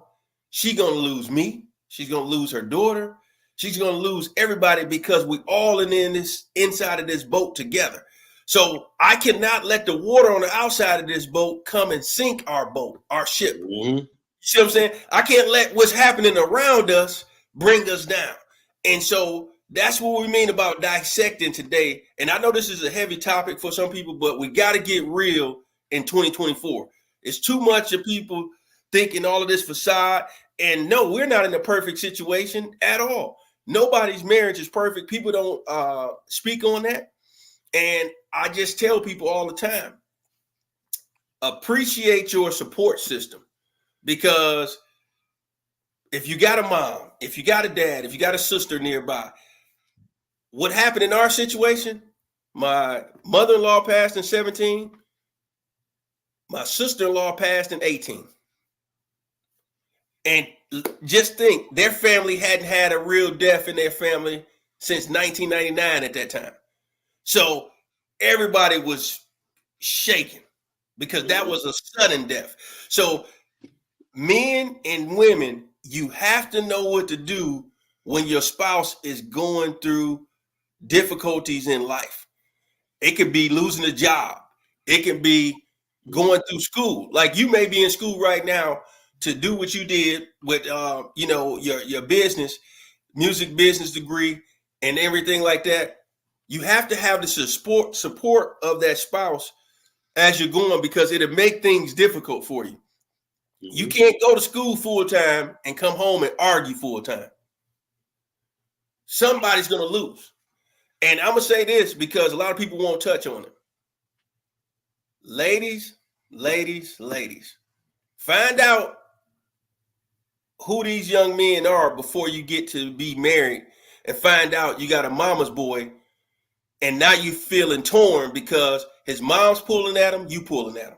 she gonna lose me. She's gonna lose her daughter. She's gonna lose everybody because we all in this inside of this boat together. So I cannot let the water on the outside of this boat come and sink our boat, our ship. Mm-hmm. You see what I'm saying? I can't let what's happening around us bring us down. And so that's what we mean about dissecting today. And I know this is a heavy topic for some people, but we got to get real in 2024. It's too much of people thinking all of this facade. And no, we're not in a perfect situation at all. Nobody's marriage is perfect. People don't speak on that. And I just tell people all the time, appreciate your support system. Because if you got a mom, if you got a dad, if you got a sister nearby, what happened in our situation, my mother-in-law passed in 17, my sister-in-law passed in 18. And just think, their family hadn't had a real death in their family since 1999 at that time. So everybody was shaken because that was a sudden death. So men and women, you have to know what to do when your spouse is going through difficulties in life. It could be losing a job. It can be going through school. Like you may be in school right now to do what you did with your business, music business degree, and everything like that. You have to have the support of that spouse as you're going, because it'll make things difficult for you. Mm-hmm. You can't go to school full time and come home and argue full time. Somebody's going to lose. And I'm going to say this because a lot of people won't touch on it. Ladies, find out who these young men are before you get to be married, and find out you got a mama's boy and now you feeling torn because his mom's pulling at him, you pulling at him.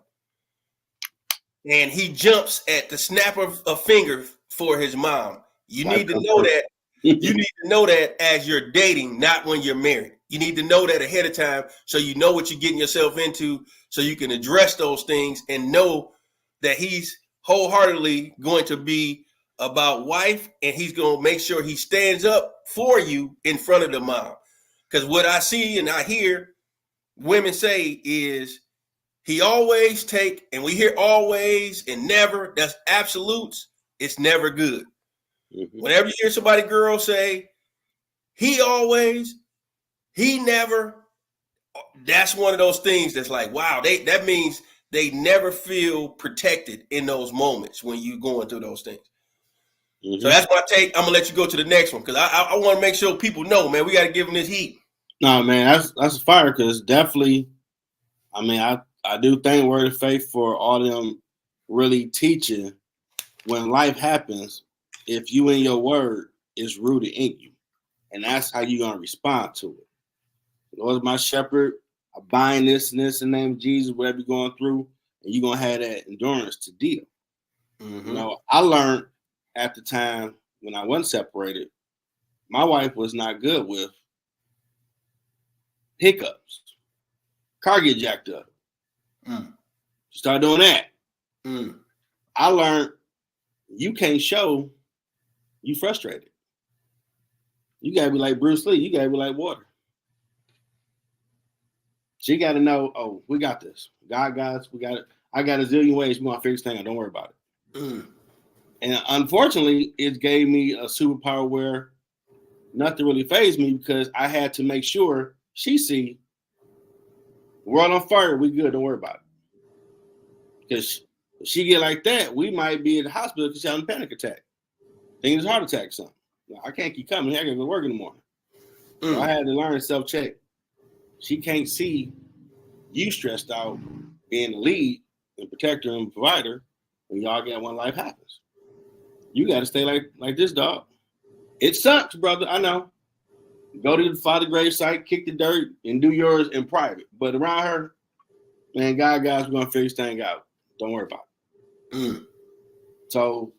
And he jumps at the snap of a finger for his mom. You need to know that. You need to know that as you're dating, not when you're married. You need to know that ahead of time so you know what you're getting yourself into, so you can address those things and know that he's wholeheartedly going to be about wife, and he's going to make sure he stands up for you in front of the mom. Because what I see and I hear women say is, he always take, and we hear always and never, that's absolutes. It's never good. Mm-hmm. Whenever you hear somebody, girl, say, he always, he never, that's one of those things that's like, wow, that means they never feel protected in those moments when you're going through those things. Mm-hmm. So that's my take. I'm going to let you go to the next one because I want to make sure people know, man, we got to give them this heat. No, man, that's fire because definitely, I mean, I do thank Word of Faith for all them really teaching when life happens. If you in your word is rooted in you, and that's how you're going to respond to it. Lord's my shepherd. I bind this and this in the name of Jesus, whatever you're going through, and you're going to have that endurance to deal. Mm-hmm. You know, I learned at the time when I wasn't separated, my wife was not good with hiccups. Car get jacked up. Start doing that. I learned you can't show you frustrated. You gotta be like Bruce Lee. You gotta be like water. She gotta know, oh, we got this. God got us. We got it. I got a zillion ways we're gonna fix things. Don't worry about it. And unfortunately, it gave me a superpower where nothing really fazed me because I had to make sure she see world on fire. We good. Don't worry about it. Because if she get like that, we might be in the hospital because she's having a panic attack. Thinking it's a heart attack or something. I can't keep coming. I gotta go to work in the morning. So I had to learn self-check. She can't see you stressed out being the lead and protector and provider when y'all get when life happens. You got to stay like this, dog. It sucks, brother. I know. Go to the Father grave site, kick the dirt, and do yours in private. But around her, man, God, guys, we're going to figure this thing out. Don't worry about it. So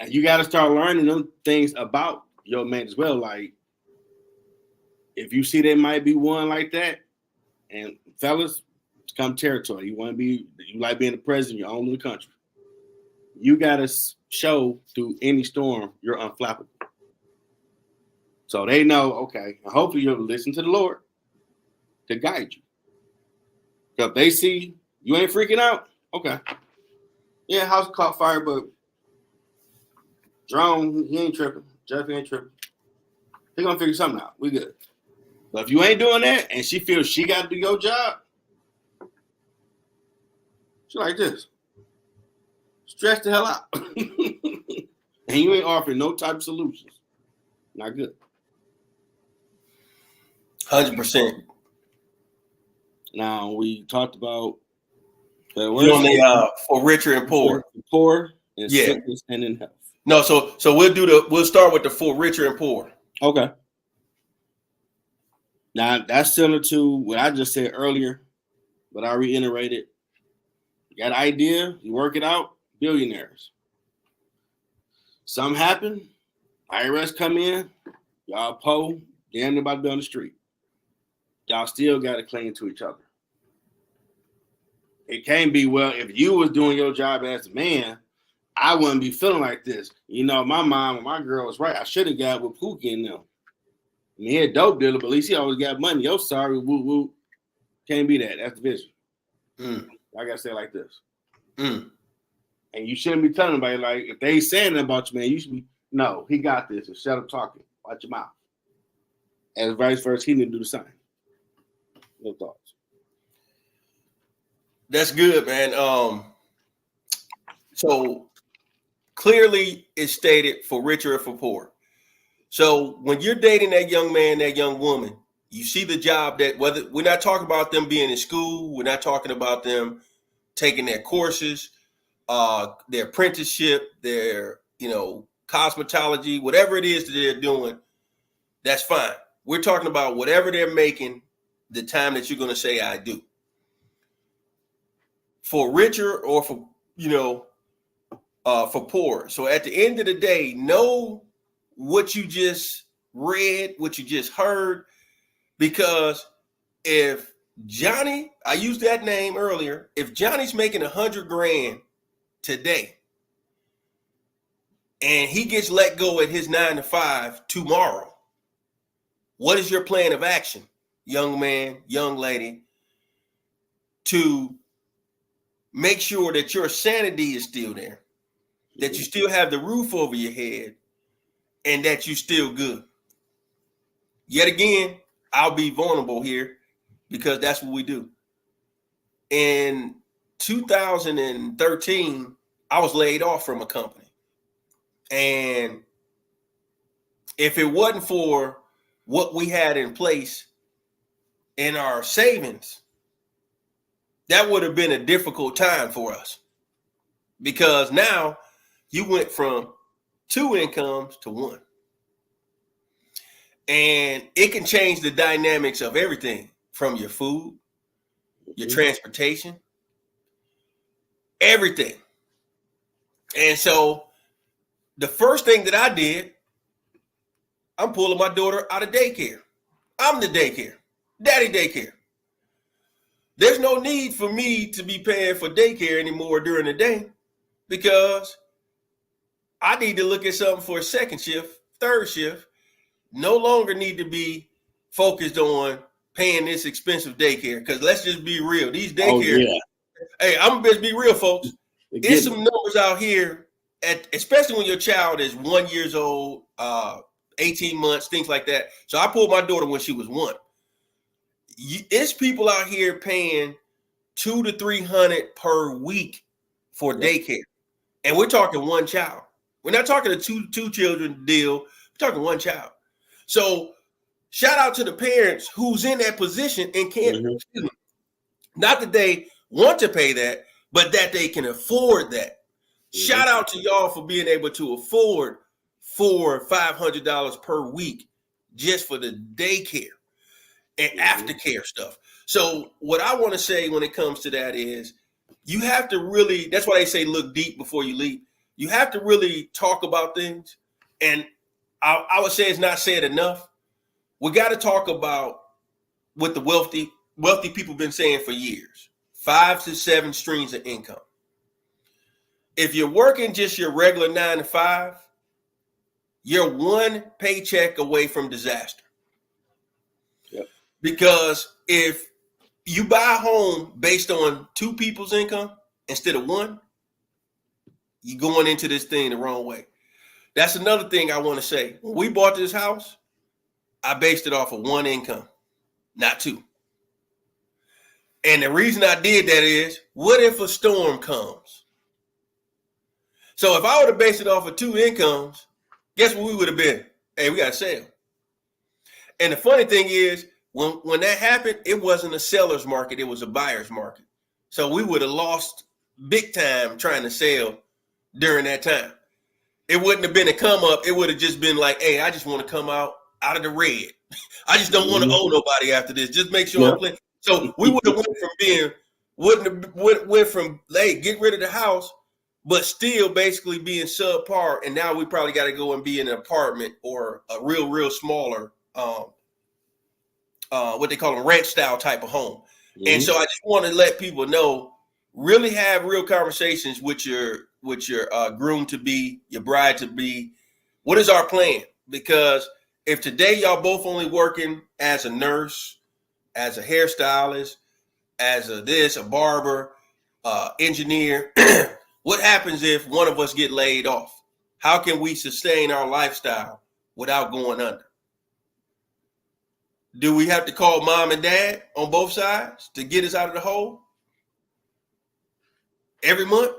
you got to start learning them things about your man as well. Like, if you see there might be one like that, and fellas, It's come territory. You like being the president, you own the country. You gotta show through any storm you're unflappable. So they know, okay, and hopefully you'll listen to the Lord to guide you. Because if they see you ain't freaking out, okay. Yeah, house caught fire, but Jerome, he ain't tripping. Jeff ain't tripping. He gonna figure something out. We good. But if you ain't doing that and she feels she got to do your job, she like this. Stress the hell out. And you ain't offering no type of solutions. Not good. 100%. Now we talked about you on the for richer and poor. Poor in sickness and in health. No, so we'll start with the for richer and poor. Okay. Now that's similar to what I just said earlier, but I reiterated. You got an idea, you work it out, billionaires. Something happen, IRS come in, y'all po, damn about to be on the street. Y'all still got to cling to each other. It can't be, well, if you was doing your job as a man, I wouldn't be feeling like this. You know, my mom and my girl was right. I should have got with Pookie and them. I mean, he a dope dealer, but at least he always got money. Yo, sorry, woo woo. Can't be that. That's the vision. I gotta say it like this. And you shouldn't be telling anybody, like, if they saying that about you, man, you should be, no, he got this, and shut up talking. Watch your mouth. As vice versa, he need to do the same. No thoughts. That's good, man. So clearly it's stated for richer or for poor. So when you're dating that young man, that young woman, you see the job that, whether we're not talking about them being in school, we're not talking about them taking their courses, their apprenticeship, their, cosmetology, whatever it is that they're doing, that's fine. We're talking about whatever they're making the time that you're going to say, I do. For richer or for poor. So at the end of the day, know what you just read, what you just heard, because if Johnny, I used that name earlier, if Johnny's making $100,000 today and he gets let go at his 9 to 5 tomorrow, what is your plan of action, young man, young lady, to make sure that your sanity is still there, that you still have the roof over your head, and that you still good? Yet again, I'll be vulnerable here because that's what we do. In 2013, I was laid off from a company. And if it wasn't for what we had in place in our savings, that would have been a difficult time for us, because now you went from 2 incomes to 1. And it can change the dynamics of everything, from your food, your transportation, everything. And so the first thing that I did, I'm pulling my daughter out of daycare. I'm the daycare, daddy daycare. There's no need for me to be paying for daycare anymore during the day, because I need to look at something for a second shift, third shift. No longer need to be focused on paying this expensive daycare, because let's just be real. These daycare, hey, I'm gonna be real, folks. There's some numbers out here, especially when your child is 1 year old, 18 months, things like that. So I pulled my daughter when she was 1. It's people out here paying $200 to $300 per week for daycare, and we're talking one child. We're not talking a two children deal. We're talking one child. So shout out to the parents who's in that position and can't, not that they want to pay that, but that they can afford that. Shout out to y'all for being able to afford $400 or $500 per week just for the daycare and aftercare stuff. So what I want to say when it comes to that is, you have to really, that's why they say look deep before you leap. You have to really talk about things. And I would say it's not said enough. We got to talk about what the wealthy people been saying for years. 5 to 7 streams of income. If you're working just your regular 9 to 5, you're one paycheck away from disaster. Yep. Because if you buy a home based on 2 people's income instead of 1, you're going into this thing the wrong way. That's another thing I want to say. When we bought this house, I based it off of 1 income, not 2. And the reason I did that is, what if a storm comes? So if I would have based it off of 2 incomes, guess what we would have been? Hey, we got to sell. And the funny thing is, when that happened, it wasn't a seller's market, it was a buyer's market. So we would have lost big time trying to sell during that time. It wouldn't have been a come up. It would have just been like, hey, I just want to come out of the red. I just don't want to owe nobody after this. Just make sure I'm playing. So we would have went from hey, get rid of the house, but still basically being subpar. And now we probably got to go and be in an apartment or a real smaller, what they call a ranch style type of home. Mm-hmm. And so I just want to let people know, really have real conversations with your groom to be, your bride to be. What is our plan? Because if today y'all both only working as a nurse, as a hairstylist, as a barber, engineer, what happens if one of us get laid off? How can we sustain our lifestyle without going under? Do we have to call mom and dad on both sides to get us out of the hole every month?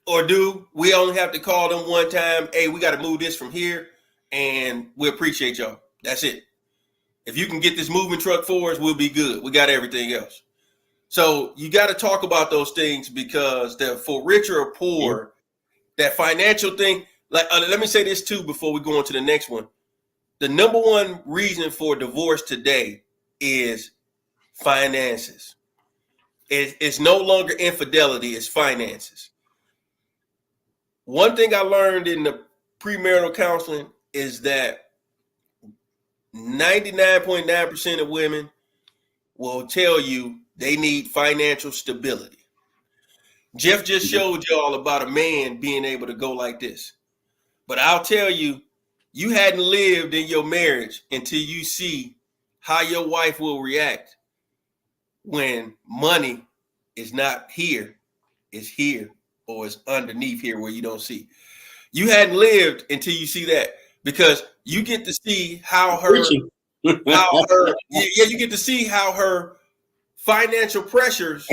Or do we only have to call them one time? Hey, we got to move this from here and we appreciate y'all. That's it. If you can get this moving truck for us, we'll be good. We got everything else. So you got to talk about those things, because for richer or poor, that financial thing, like, let me say this too before we go on to the next one. The number one reason for divorce today is finances. It's no longer infidelity, it's finances. One thing I learned in the premarital counseling is that 99.9% of women will tell you they need financial stability. Jeff just showed y'all about a man being able to go like this. But I'll tell you, you hadn't lived in your marriage until you see how your wife will react when money is not here, it's here, or it's underneath here where you don't see. You hadn't lived until you see that, because you get to see how you get to see how her financial pressures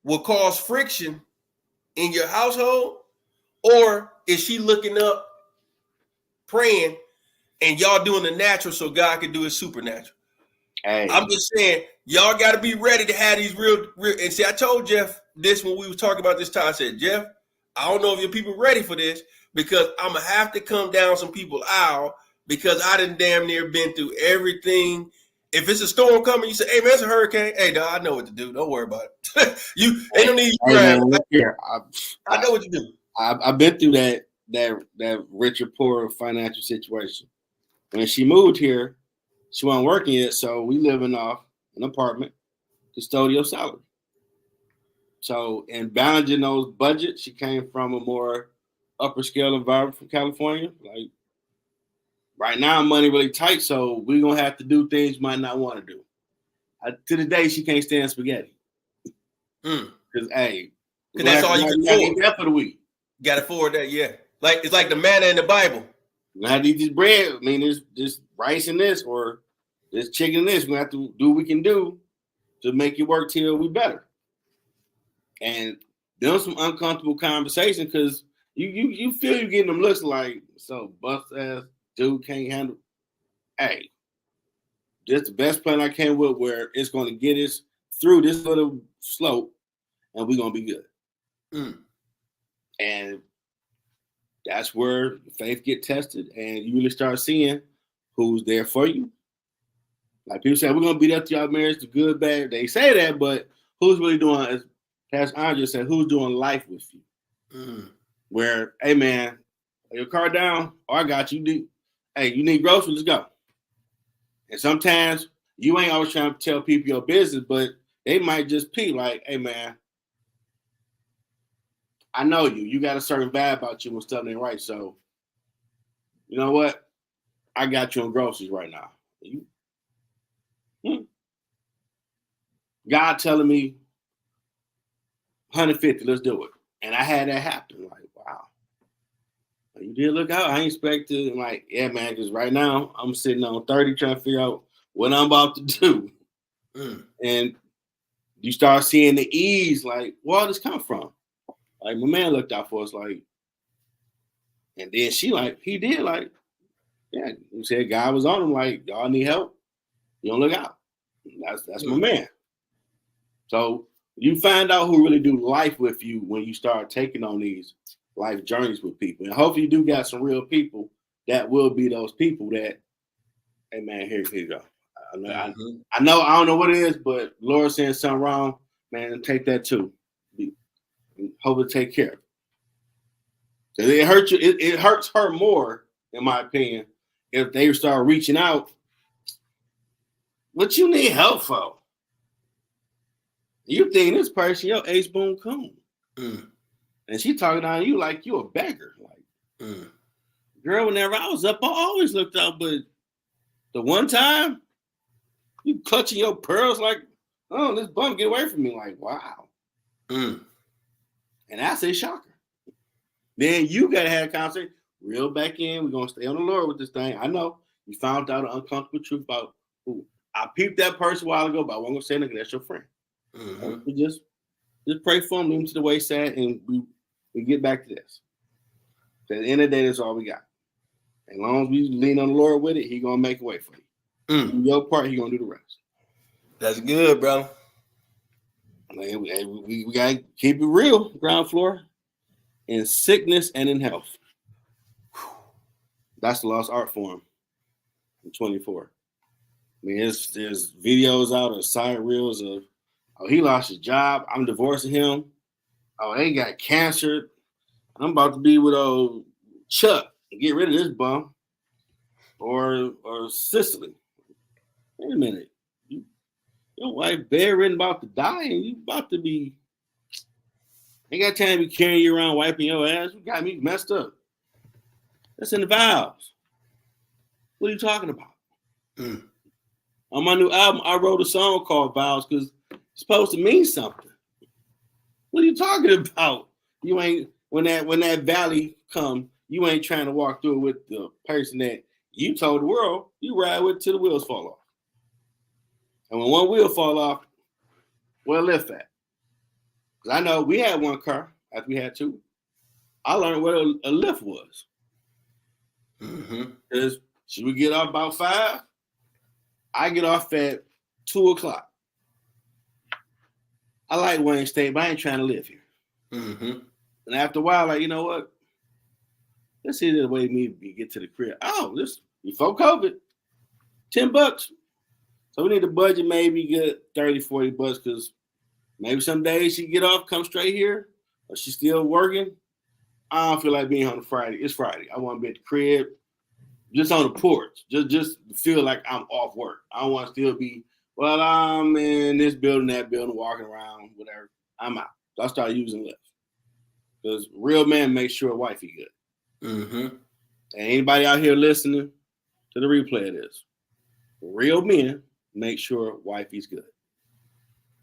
will cause friction in your household. Or is she looking up, praying, and y'all doing the natural so God can do his supernatural? Hey. I'm just saying, y'all got to be ready to have these real. And see, I told Jeff this when we were talking about this time. I said, Jeff, I don't know if your people ready for this, because I'm going to have to come down some people out, because I done damn near been through everything. If it's a storm coming, you say, hey, man, it's a hurricane. Hey, dog, I know what to do. Don't worry about it. You ain't no need to grab. I know what to do. I've been through that rich or poor financial situation. When she moved here, she wasn't working yet, so we living off an apartment, custodial salary. So in balancing those budgets, she came from a more upper scale environment from California. Like, right now, money really tight, so we're gonna have to do things you might not want to do. To the day, she can't stand spaghetti. Because that's all you can afford. That for the week. Got to afford that, yeah. Like, it's like the manna in the Bible. I need this bread. I mean, there's just rice in this, or there's chicken in this. We have to do what we can do to make it work till we better. And there's some uncomfortable conversation, because you feel you're getting them looks like, so bust ass dude can't handle. Hey, this the best plan I came with, where it's going to get us through this little slope, and we're going to be good. And that's where faith get tested, and you really start seeing who's there for you. Like people say, we're going to be there to y'all marriage, the good, bad. They say that, but who's really doing, as Pastor Andre said, who's doing life with you? Where, hey, man, your car down? Oh, I got you. Hey, you need groceries? Let's go. And sometimes you ain't always trying to tell people your business, but they might just be like, hey man, I know you. You got a certain vibe about you when stuff ain't right. So, you know what? I got you on groceries right now. God telling me 150, let's do it. And I had that happen. Like, wow. You did look out. I ain't expected. Like, yeah, man, because right now I'm sitting on 30 trying to figure out what I'm about to do. And you start seeing the ease, like, where this come from? Like, my man looked out for us, like, and then she, like, he did, like, yeah, he said God was on him, like, y'all need help. You don't look out. That's my man. So you find out who really do life with you when you start taking on these life journeys with people. And hopefully you do got some real people that will be those people that, hey man, here you go. I know I don't know what it is, but Lord saying something wrong, man, take that too. Hope to take care of it. So it hurts you, it hurts her more, in my opinion, if they start reaching out. What you need help for? You think this person, your ace boom coon. And she talking on you like you a beggar. Like, girl, whenever I was up, I always looked up, but the one time you clutching your pearls like, oh, this bum get away from me. Like, wow. And that's a shocker. Then you gotta have a conversation, reel back in. We're gonna stay on the Lord with this thing. I know you found out an uncomfortable truth about who I peeped that person a while ago, but I wasn't gonna say nothing. That's your friend. Just pray for him, leave him to the wayside, and we get back to this. So at the end of the day, that's all we got. As long as we lean on the Lord with it, He gonna make a way for you. Do your part, He gonna do the rest. That's good, bro. We gotta keep it real, ground floor, in sickness and in health. That's the lost art form in 24. I mean, there's videos out of side reels of, oh, he lost his job. I'm divorcing him. Oh, they got cancer. I'm about to be with old Chuck and get rid of this bum. Or Sicily. Wait a minute. Your wife bedridden about to die and you about to be, ain't got time to be carrying you around wiping your ass. You got me messed up. That's in the vows. What are you talking about? On my new album, I wrote a song called Vows because it's supposed to mean something. What are you talking about? You ain't, when that valley come, you ain't trying to walk through it with the person that you told the world you ride with till the wheels fall off. And when one wheel fall off, where lift at? Because I know we had one car after we had two. I learned what a lift was. Because should we get off about 5? I get off at 2:00. I like Wayne State, but I ain't trying to live here. And after a while, like, you know what? Let's see the way me get to the crib. Oh, this before COVID, $10. So we need to budget maybe get $30-40 because maybe some days she get off, come straight here, or she's still working. I don't feel like being on a Friday. It's Friday. I want to be at the crib, just on the porch, just feel like I'm off work. I don't want to still be, well, I'm in this building, that building, walking around, whatever. I'm out. So I started using Lyft because real man makes sure wifey good. And anybody out here listening to the replay of this, real men make sure wifey's good.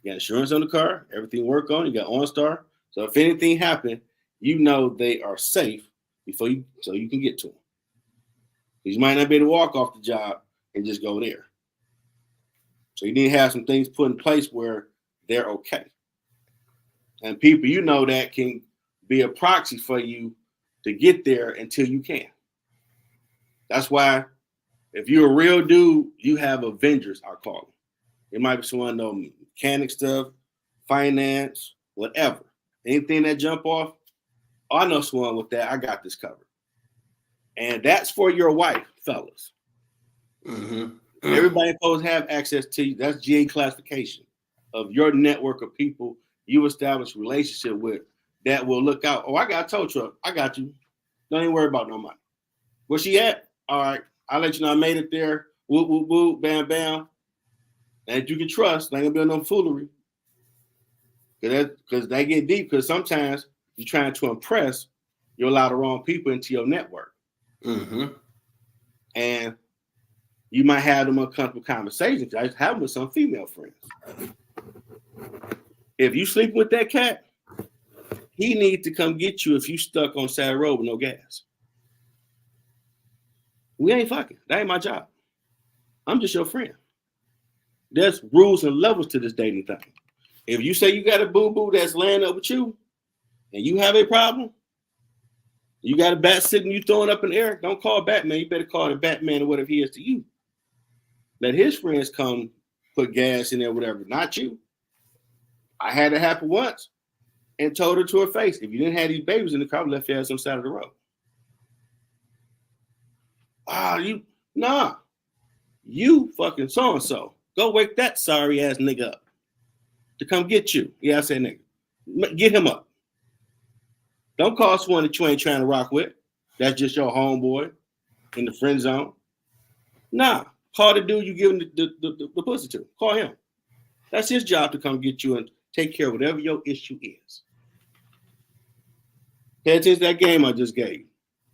You got insurance on the car, everything work on, you got OnStar. So if anything happened, you know they are safe so you can get to them. You might not be able to walk off the job and just go there. So you need to have some things put in place where they're okay. And people you know that can be a proxy for you to get there until you can. That's why if you're a real dude, you have Avengers, I call them. It might be someone know mechanic stuff, finance, whatever. Anything that jump off, I know someone with that. I got this covered. And that's for your wife, fellas. Everybody supposed to have access to you. That's GA classification of your network of people you establish a relationship with that will look out. Oh, I got a tow truck. I got you. Don't even worry about no money. Where she at? All right. I'll let you know I made it there. Whoop, whoop, whoop, bam, bam. And you can trust. Ain't gonna be no foolery. Because they get deep. Because sometimes you're trying to impress, you allow the wrong people into your network. Mm-hmm. And you might have them uncomfortable conversations. I have them with some female friends. If you sleep with that cat, he needs to come get you if you stuck on Saturday Road with no gas. We ain't fucking. That ain't my job. I'm just your friend. There's rules and levels to this dating thing. If you say you got a boo-boo that's laying up with you and you have a problem, you got a bat sitting you throwing up in the air, don't call Batman. You better call the Batman or whatever he is to you. Let his friends come put gas in there, whatever, not you. I had it happen once and told her to her face, if you didn't have these babies in the car, I left your ass on the side of the road. You fucking so-and-so. Go wake that sorry ass nigga up to come get you. Yeah, I said nigga. Get him up. Don't call someone that you ain't trying to rock with. That's just your homeboy in the friend zone. Nah, call the dude you giving the pussy to. Call him. That's his job to come get you and take care of whatever your issue is. Pay attention to that game I just gave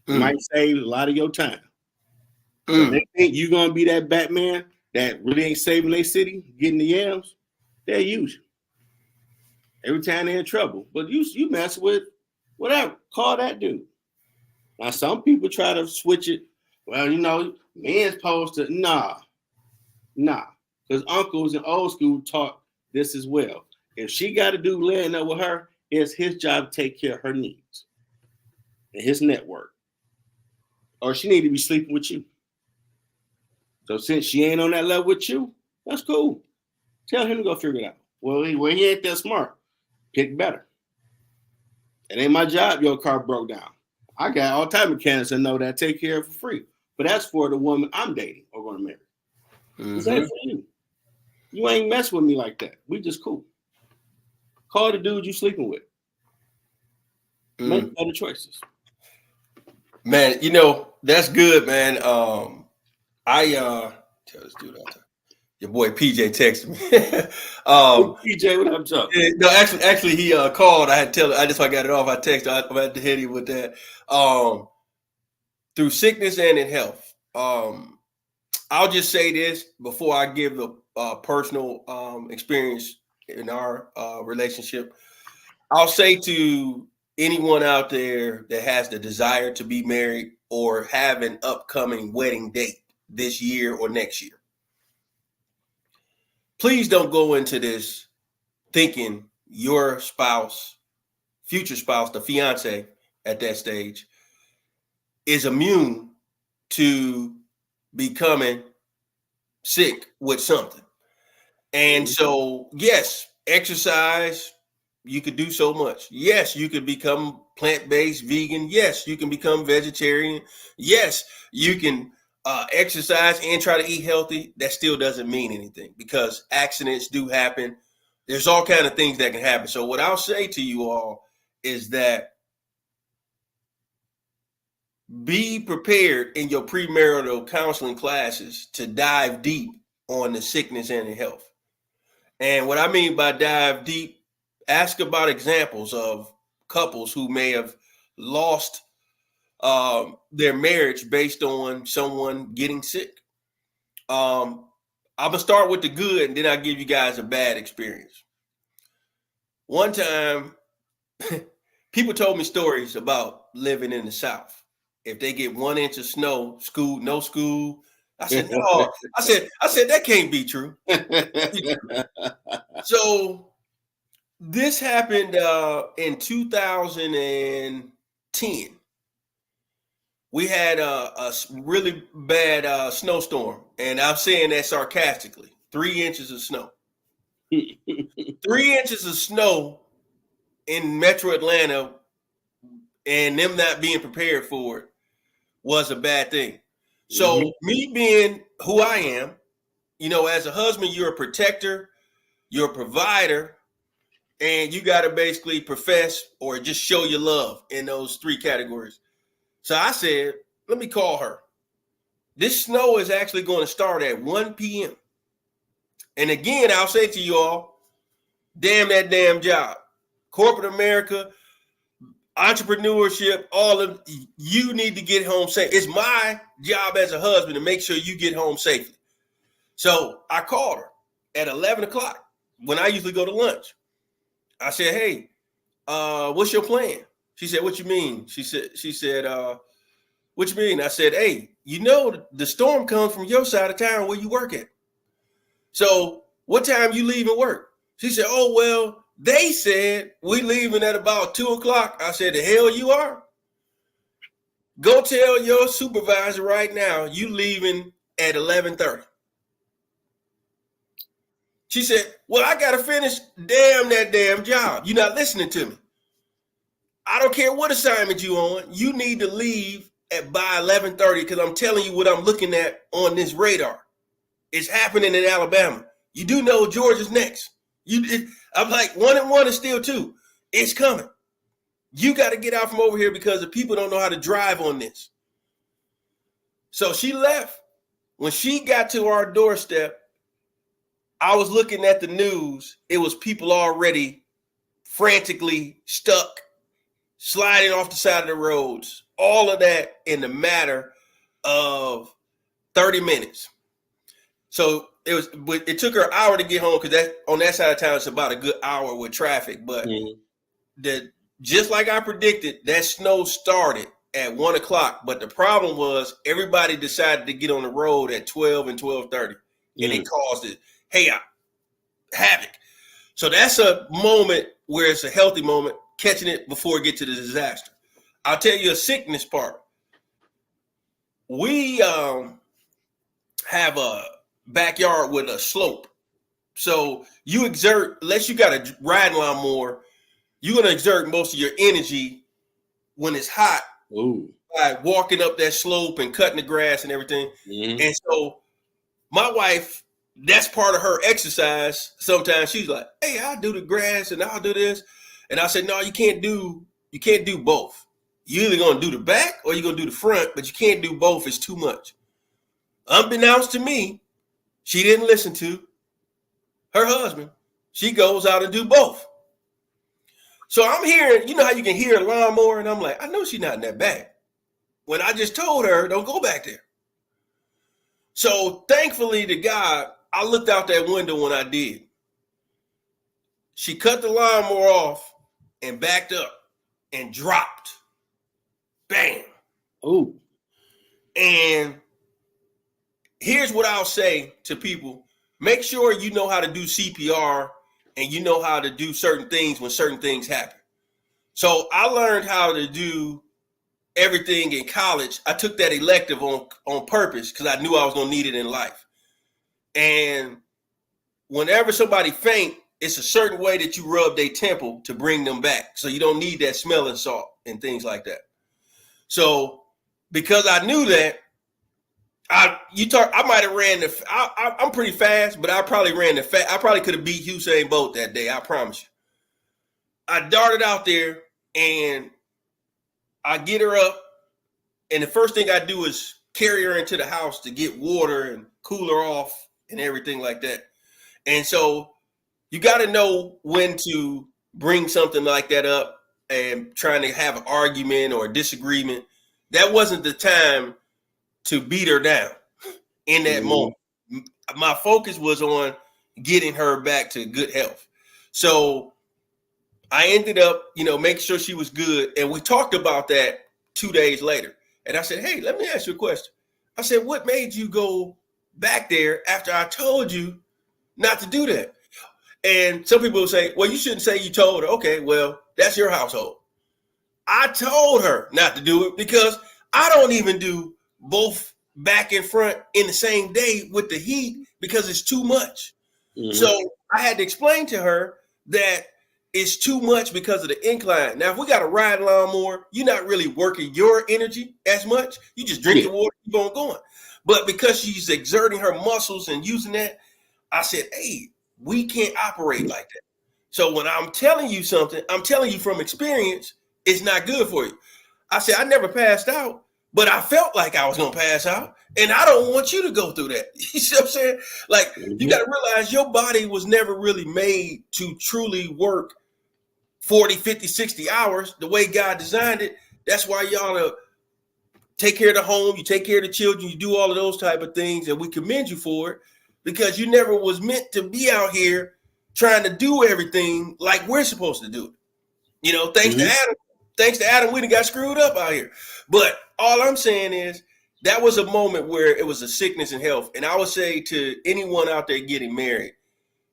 you. Might save a lot of your time. If they think you're going to be that Batman that really ain't saving their city, getting the yams, they'll use you. Every time they're in trouble. But you mess with whatever. Call that dude. Now, some people try to switch it. Well, men's supposed to. Nah. Because uncles in old school taught this as well. If she got a dude laying up with her, it's his job to take care of her needs and his network. Or she need to be sleeping with you. So since she ain't on that level with you, that's cool. Tell him to go figure it out. Well, he ain't that smart. Pick better. It ain't my job your car broke down. I got all type of mechanics that know that take care of it for free. But that's for the woman I'm dating or going to marry. It's ain't for you. You ain't mess with me like that. We just cool. Call the dude you sleeping with. Make better choices. Man, that's good, man. Tell this dude all the time. Your boy PJ texted me. PJ, what up, Chuck? No, actually, he called. I had to tell him. I got it off. I texted. I had to hit him with that. Through sickness and in health. I'll just say this before I give the personal experience in our relationship. I'll say to anyone out there that has the desire to be married or have an upcoming wedding date this year or next year, please don't go into this thinking your spouse, future spouse, the fiance at that stage, is immune to becoming sick with something. And so, yes, exercise, you could do so much. Yes, you could become plant-based vegan. Yes, you can become vegetarian. Yes, you can exercise and try to eat healthy. That still doesn't mean anything because accidents do happen. There's all kinds of things that can happen. So what I'll say to you all is that be prepared in your premarital counseling classes to dive deep on the sickness and the health. And what I mean by dive deep, ask about examples of couples who may have lost their marriage based on someone getting sick. I'm going to start with the good and then I'll give you guys a bad experience. One time, people told me stories about living in the South. If they get 1 inch of snow, no school. I said, no. I said that can't be true. So this happened in 2010. We had a really bad snowstorm, and I'm saying that sarcastically. 3 inches of snow. 3 inches of snow in Metro Atlanta, and them not being prepared for it was a bad thing. So me being who I am, as a husband, you're a protector, you're a provider, and you got to basically profess or just show your love in those 3 categories. So I said, let me call her. This snow is actually going to start at 1 p.m. And again, I'll say to you all, Damn that damn job. Corporate America, entrepreneurship, all of you need to get home safe. It's my job as a husband to make sure you get home safely. So I called her at 11 o'clock when I usually go to lunch. I said, hey, what's your plan? She said, what you mean? She said, what you mean? I said, hey, you know, the storm comes from your side of town where you work at. So what time you leaving work? She said, oh, well, they said we leaving at about 2 o'clock. I said, the hell you are? Go tell your supervisor right now you leaving at 11:30. She said, well, I got to finish that damn job. You're not listening to me. I don't care what assignment you on. You need to leave by 11:30 because I'm telling you what I'm looking at on this radar. It's happening in Alabama. You do know Georgia's next. I'm like 1-1 is still 2. It's coming. You got to get out from over here because the people don't know how to drive on this. So she left. When she got to our doorstep, I was looking at the news. It was people already frantically stuck, sliding off the side of the roads. All of that in the matter of 30 minutes. So it took her an hour to get home because that on that side of town it's about a good hour with traffic. But just like I predicted, that snow started at 1 o'clock. But the problem was everybody decided to get on the road at 12 and 12:30, and it caused it havoc. So that's a moment where it's a healthy moment, catching it before it gets to the disaster. I'll tell you a sickness part. We have a backyard with a slope. So you exert, unless you got a riding lawnmower, you're going to exert most of your energy when it's hot by walking up that slope and cutting the grass and everything. And so my wife, that's part of her exercise. Sometimes she's like, hey, I'll do the grass and I'll do this. And I said, no, you can't do both. You're either going to do the back or you're going to do the front, but you can't do both. It's too much. Unbeknownst to me, she didn't listen to her husband. She goes out and do both. So I'm hearing, you know how you can hear a lawnmower, and I'm like, I know she's not in that back. When I just told her, don't go back there. So thankfully to God, I looked out that window when I did. She cut the lawnmower off and backed up and dropped. Bam. Oh. And here's what I'll say to people. Make sure you know how to do CPR and you know how to do certain things when certain things happen. So I learned how to do everything in college. I took that elective on purpose because I knew I was going to need it in life. And whenever somebody faint, it's a certain way that you rub their temple to bring them back. So you don't need that smelling salt and things like that. So because I knew that, I might have ran I'm pretty fast, but I probably I probably could have beat Usain Bolt that day. I promise you. I darted out there and I get her up, and the first thing I do is carry her into the house to get water and cool her off and everything like that. And so you got to know when to bring something like that up and trying to have an argument or a disagreement. That wasn't the time to beat her down in that moment. My focus was on getting her back to good health. So I ended up, making sure she was good. And we talked about that 2 days later. And I said, hey, let me ask you a question. I said, what made you go back there after I told you not to do that? And some people will say, well, you shouldn't say you told her. Okay, well, that's your household. I told her not to do it because I don't even do both back and front in the same day with the heat because it's too much. So I had to explain to her that it's too much because of the incline. Now, if we got a ride lawnmower, you're not really working your energy as much. You just drink the water, keep on going. But because she's exerting her muscles and using that, I said, hey, we can't operate like that. So when I'm telling you something, I'm telling you from experience, it's not good for you. I said, I never passed out, but I felt like I was gonna pass out, and I don't want you to go through that. You see what I'm saying? Like, you got to realize your body was never really made to truly work 40, 50, 60 hours the way God designed it. That's why y'all to take care of the home, you take care of the children, you do all of those type of things, and we commend you for it, because you never was meant to be out here trying to do everything like we're supposed to do it. You know, thanks to Adam, we done got screwed up out here. But all I'm saying is that was a moment where it was a sickness and health. And I would say to anyone out there getting married,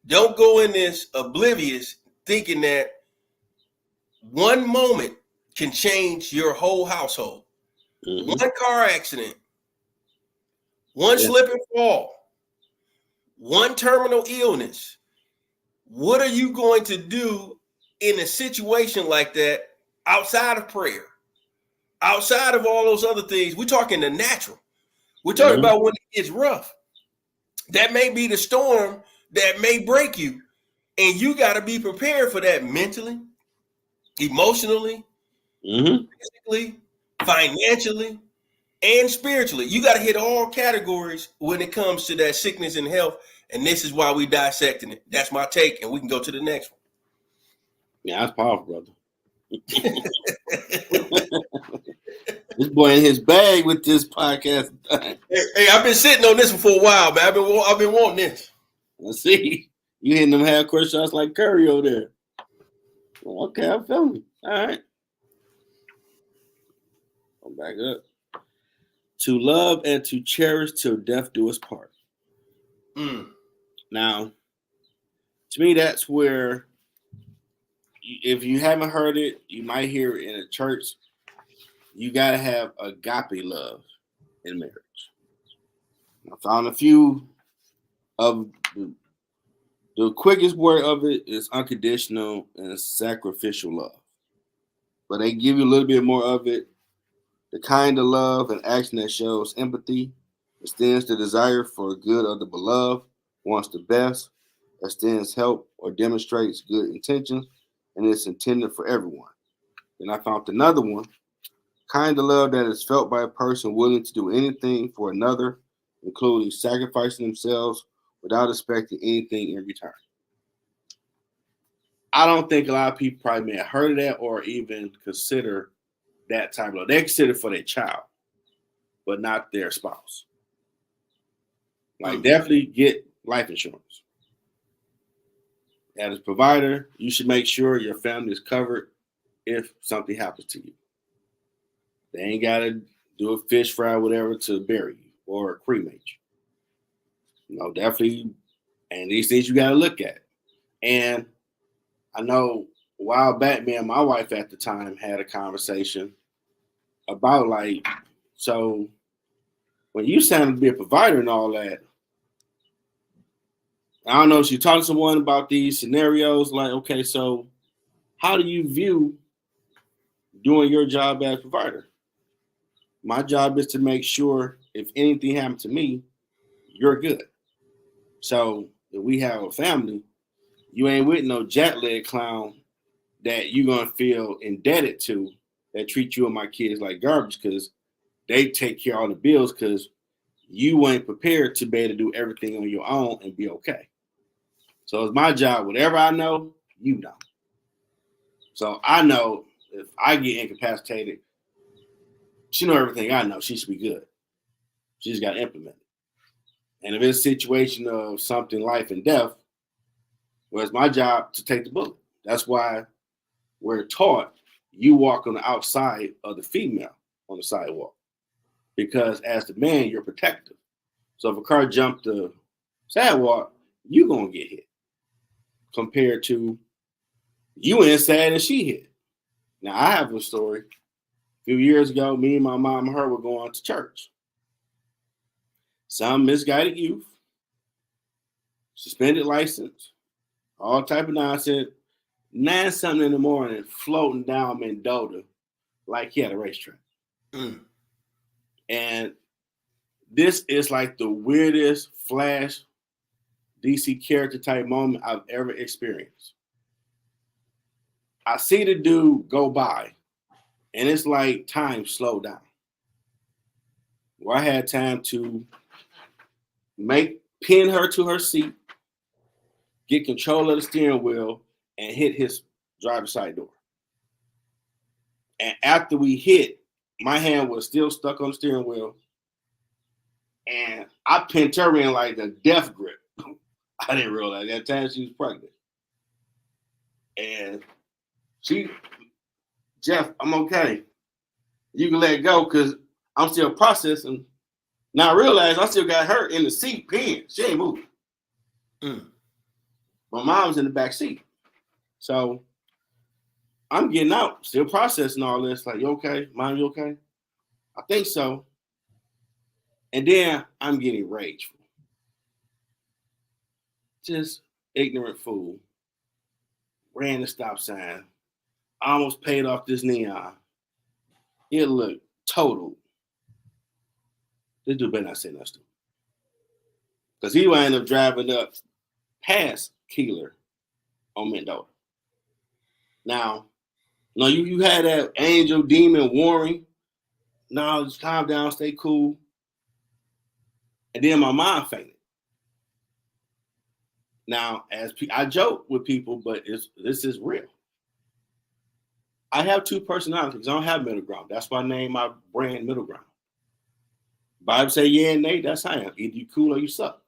don't go in this oblivious thinking that one moment can change your whole household. One car accident, one slip and fall, one terminal illness. What are you going to do in a situation like that outside of prayer, outside of all those other things? We're talking the natural. We're talking about when it gets rough. That may be the storm that may break you, and you got to be prepared for that mentally, emotionally, physically, financially, and spiritually. You got to hit all categories when it comes to that sickness and health, and this is why we dissecting it. That's my take, and we can go to the next one. Yeah, that's powerful, brother. This boy in his bag with this podcast. Hey, I've been sitting on this one for a while, man. I've been wanting this. Let's see. You hitting them half-court shots like Curry over there. Well, okay, I'm feeling it. All right. I'm back up. To love and to cherish till death do us part. Now, to me, that's where, if you haven't heard it, you might hear it in a church. You got to have agape love in marriage. I found a few of the quickest word of it is unconditional and sacrificial love. But they give you a little bit more of it. The kind of love and action that shows empathy, extends the desire for the good of the beloved, wants the best, extends help or demonstrates good intentions, and is intended for everyone. Then I found another one, kind of love that is felt by a person willing to do anything for another, including sacrificing themselves without expecting anything in return. I don't think a lot of people probably may have heard of that or even consider that type of love. They consider it for their child, but not their spouse. Like, definitely get life insurance. As a provider, you should make sure your family is covered if something happens to you. They ain't got to do a fish fry or whatever to bury you or cremate you. You know, definitely. And these things you got to look at. And I know a while back, me and my wife at the time had a conversation about, like, so when you sound to be a provider and all that, I don't know if you talk to someone about these scenarios, like, okay, so how do you view doing your job as provider? My job is to make sure if anything happened to me, you're good. So if we have a family, you ain't with no jet lag clown that you're going to feel indebted to that treat you and my kids like garbage because they take care of all the bills because you ain't prepared to be able to do everything on your own and be okay. So it's my job. Whatever I know, you know. So I know if I get incapacitated, she knows everything I know. She should be good. She just got to implement it. And if it's a situation of something life and death, well, it's my job to take the bullet. That's why we're taught you walk on the outside of the female on the sidewalk. Because as the man, you're protective. So if a car jumped the sidewalk, you're going to get hit. Compared to you inside and she hit. Now, I have a story. A few years ago, me and my mom and her were going to church. Some misguided youth, suspended license, all type of nonsense, 9 something in the morning, floating down Mendota like he had a racetrack. And this is like the weirdest Flash DC character type moment I've ever experienced. I see the dude go by, and it's like time slowed down. where I had time to pin her to her seat, get control of the steering wheel, and hit his driver's side door. And after we hit, my hand was still stuck on the steering wheel. And I pinned her in like a death grip. I didn't realize that time she was pregnant. And Jeff, I'm okay. You can let go because I'm still processing. Now I realize I still got her in the seat pinned. She ain't moving. My mom's in the back seat. So I'm getting out, still processing all this. Like, you okay? Mom, you okay? I think so. And then I'm getting rageful. Just ignorant fool. Ran the stop sign. Almost paid off this neon. It looked total. This dude better not say nothing. Because he would end up driving up past Keeler on Mendota. Now, no, you had that angel demon warring. No, just calm down, stay cool. And then my mom fainted. Now, as I joke with people, but this is real. I have two personalities. I don't have middle ground. That's why I named my brand Middle Ground. Bible say yeah and nay, that's how I am. Either you cool or you suck.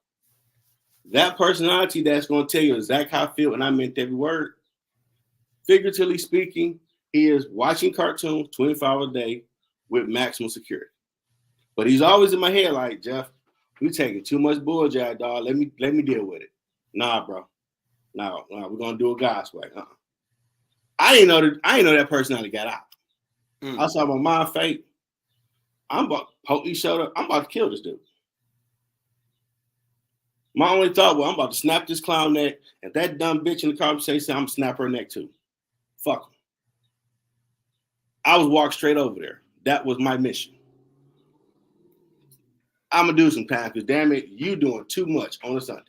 That personality that's going to tell you exactly how I feel, and I meant every word. Figuratively speaking, he is watching cartoons 24 hours a day with maximum security. But he's always in my head like, Jeff, we taking too much bull jack, dog. Let me deal with it. Nah, bro. No, we're gonna do it God's way. I didn't know that personality got out. I saw my mom fake. He showed up. I'm about to kill this dude. My only thought was I'm about to snap this clown neck. If that dumb bitch in the car say something, I'm gonna snap her neck too. Fuck him. I was walked straight over there. That was my mission. I'm gonna do some time because damn it, you doing too much on a Sunday.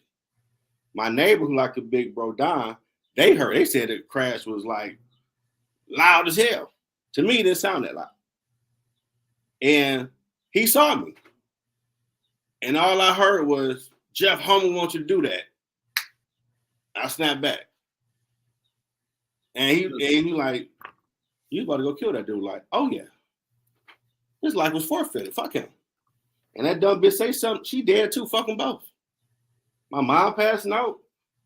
My neighbor who like a big bro Don, they said the crash was like loud as hell. To me, it didn't sound that loud. And he saw me. And all I heard was, Jeff, homie wants you to do that. I snapped back. And he like, you about to go kill that dude. Like, oh yeah. His life was forfeited. Fuck him. And that dumb bitch say something, she dead too. Fuck them both. My mom passing out.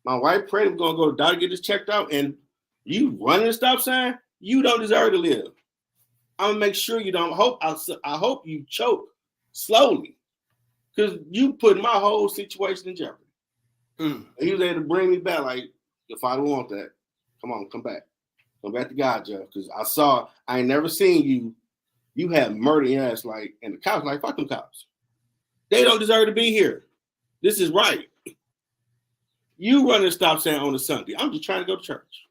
My wife prayed I'm gonna go to the doctor get this checked out. And you running a stop sign, you don't deserve to live. I'm gonna make sure you don't. I hope you choke slowly, because you put my whole situation in jeopardy. He was able to bring me back. Like, if I don't want that, come back to God, Jeff. Because I ain't never seen you. You had murder in your ass, like, and the cops like, fuck them cops. They don't deserve to be here. This is right. You running a stop sign on a Sunday. I'm just trying to go to church.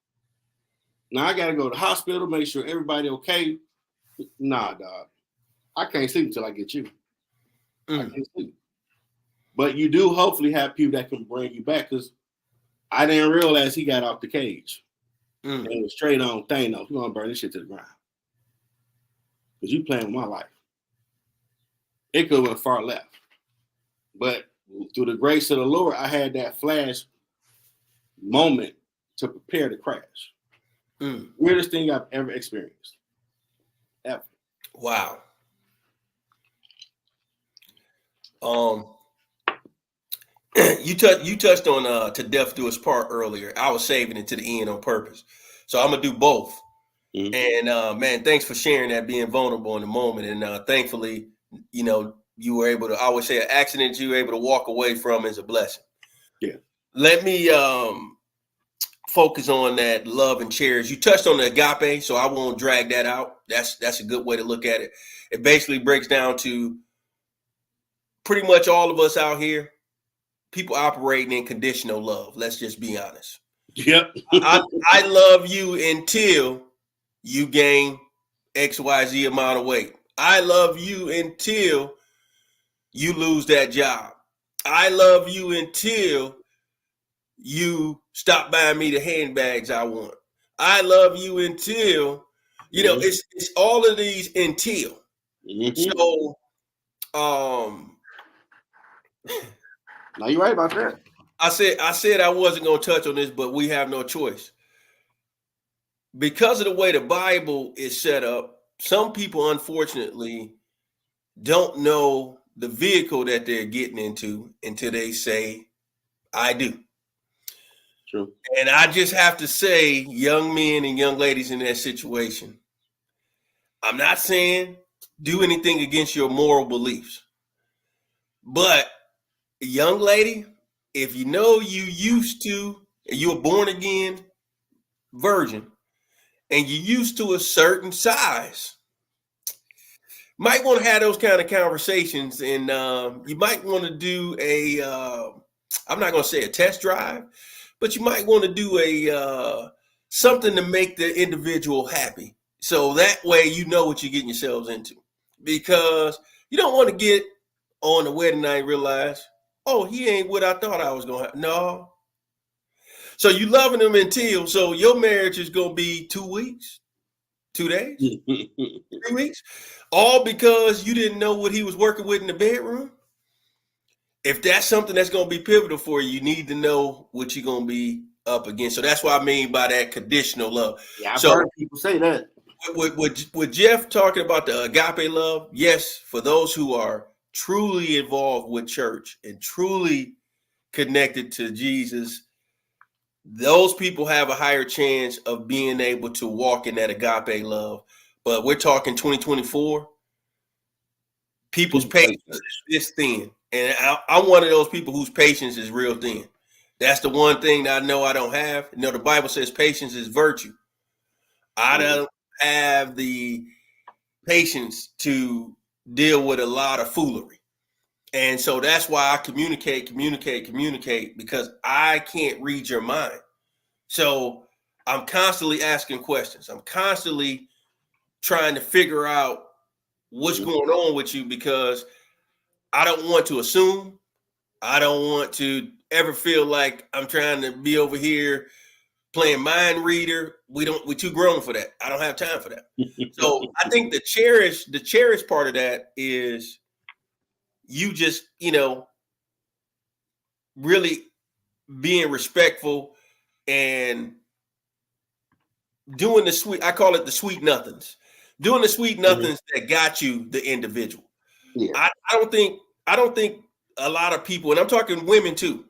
Now I gotta go to the hospital, make sure everybody okay. Nah, dog. I can't sleep until I get you. I can't sleep. But you do hopefully have people that can bring you back, because I didn't realize he got off the cage. And it was straight on Thanos. We're gonna burn this shit to the ground. Because you playing with my life. It could have went far left. But through the grace of the Lord, I had that flash moment to prepare to crash. Weirdest thing I've ever experienced. Ever. Wow. You touched on to death do us part earlier. I was saving it to the end on purpose, so I'm gonna do both. And man, thanks for sharing that, being vulnerable in the moment. And thankfully, you were able to. I always say, an accident you were able to walk away from is a blessing. Yeah. Let me focus on that love and cherish. You touched on the agape, so I won't drag that out. That's a good way to look at it. It basically breaks down to pretty much all of us out here, people operating in conditional love. Let's just be honest. Yep. I love you until you gain XYZ amount of weight. I love you until you lose that job. I love you until you stop buying me the handbags I want. I love you until, it's all of these until. So Um, No, you're right about that. I said I wasn't going to touch on this, but we have no choice. Because of the way the Bible is set up, some people, unfortunately, don't know the vehicle that they're getting into until they say, I do. True. And I just have to say, young men and young ladies in that situation, I'm not saying do anything against your moral beliefs. But, young lady, if you know you're a born again virgin, and you're used to a certain size, might want to have those kind of conversations, and you might want to do I'm not going to say a test drive, but you might want to do something to make the individual happy. So that way you know what you're getting yourselves into, because you don't want to get on the wedding night and realize, oh, he ain't what I thought I was going to have. No. So you loving him until, so your marriage is going to be 2 weeks, 2 days, 3 weeks, all because you didn't know what he was working with in the bedroom. If that's something that's going to be pivotal for you, you need to know what you're going to be up against. So that's what I mean by that conditional love. Yeah, I've heard people say that. With Jeff talking about the agape love, yes, for those who are truly involved with church and truly connected to Jesus, those people have a higher chance of being able to walk in that agape love. But we're talking 2024. People's patience is this thin. And I'm one of those people whose patience is real thin. That's the one thing that I know I don't have. You know, the Bible says patience is virtue. I don't have the patience to deal with a lot of foolery. And so that's why I communicate, because I can't read your mind. So I'm constantly asking questions. I'm constantly trying to figure out what's going on with you, because I don't want to assume. I don't want to ever feel like I'm trying to be over here playing mind reader. We're too grown for that. I don't have time for that. So I think the cherished part of that is you just, really being respectful and doing the sweet, I call it the sweet nothings, doing the sweet nothings that got you the individual. Yeah. I don't think a lot of people, and I'm talking women too.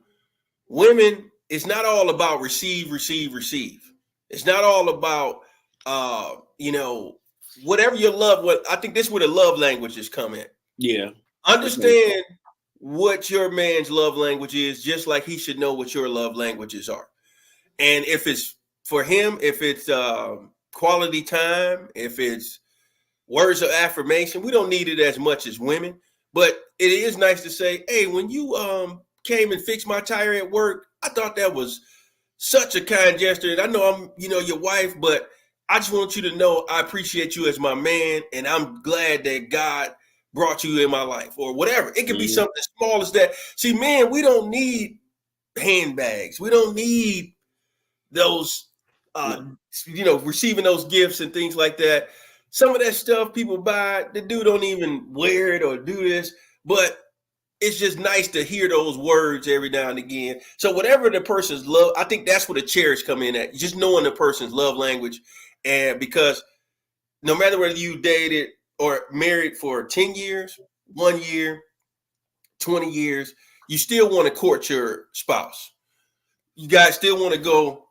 Women, it's not all about receive. It's not all about, whatever your love. What I think this is where the love languages come in. Yeah. Understand what your man's love language is, just like he should know what your love languages are. And if it's for him, if it's quality time, if it's words of affirmation, we don't need it as much as women. But it is nice to say, hey, when you came and fixed my tire at work, I thought that was such a kind gesture. And I know I'm, your wife, but I just want you to know I appreciate you as my man, and I'm glad that God brought you in my life, or whatever. It could be something small as that. See, man, we don't need handbags. We don't need those, receiving those gifts and things like that. Some of that stuff people buy, the dude don't even wear it or do this, but it's just nice to hear those words every now and again. So whatever the person's love, I think that's where the cherish come in at, just knowing the person's love language. And because no matter whether you dated or married for 10 years, 1 year, 20 years, you still want to court your spouse. You guys still want to go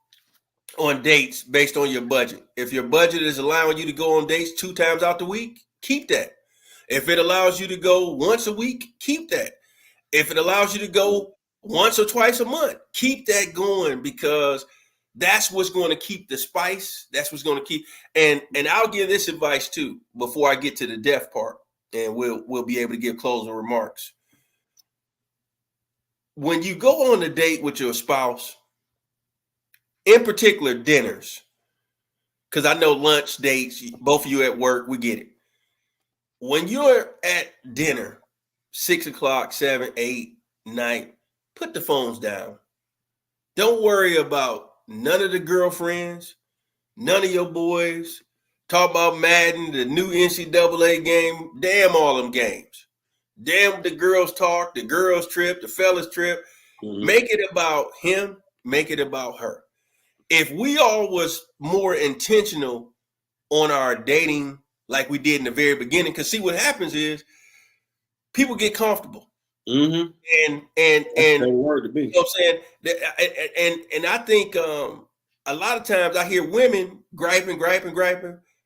on dates based on your budget. If your budget is allowing you to go on dates 2 times out the week, keep that. If it allows you to go once a week, keep that. If it allows you to go once or twice a month, keep that going, because that's what's going to keep the spice. That's what's going to keep. And I'll give this advice too before I get to the death part, and we'll be able to give closing remarks. When you go on a date with your spouse, in particular dinners, because I know lunch dates, both of you at work, we get it. When you're at dinner, 6 o'clock, 7, 8, 9, put the phones down. Don't worry about none of the girlfriends, none of your boys. Talk about Madden, the new NCAA game, damn all them games. Damn the girls talk, the girls trip, the fellas trip. Make it about him, make it about her. If we all was more intentional on our dating like we did in the very beginning, because see what happens is people get comfortable. And the word to be. You know what I'm saying? And I think a lot of times I hear women griping,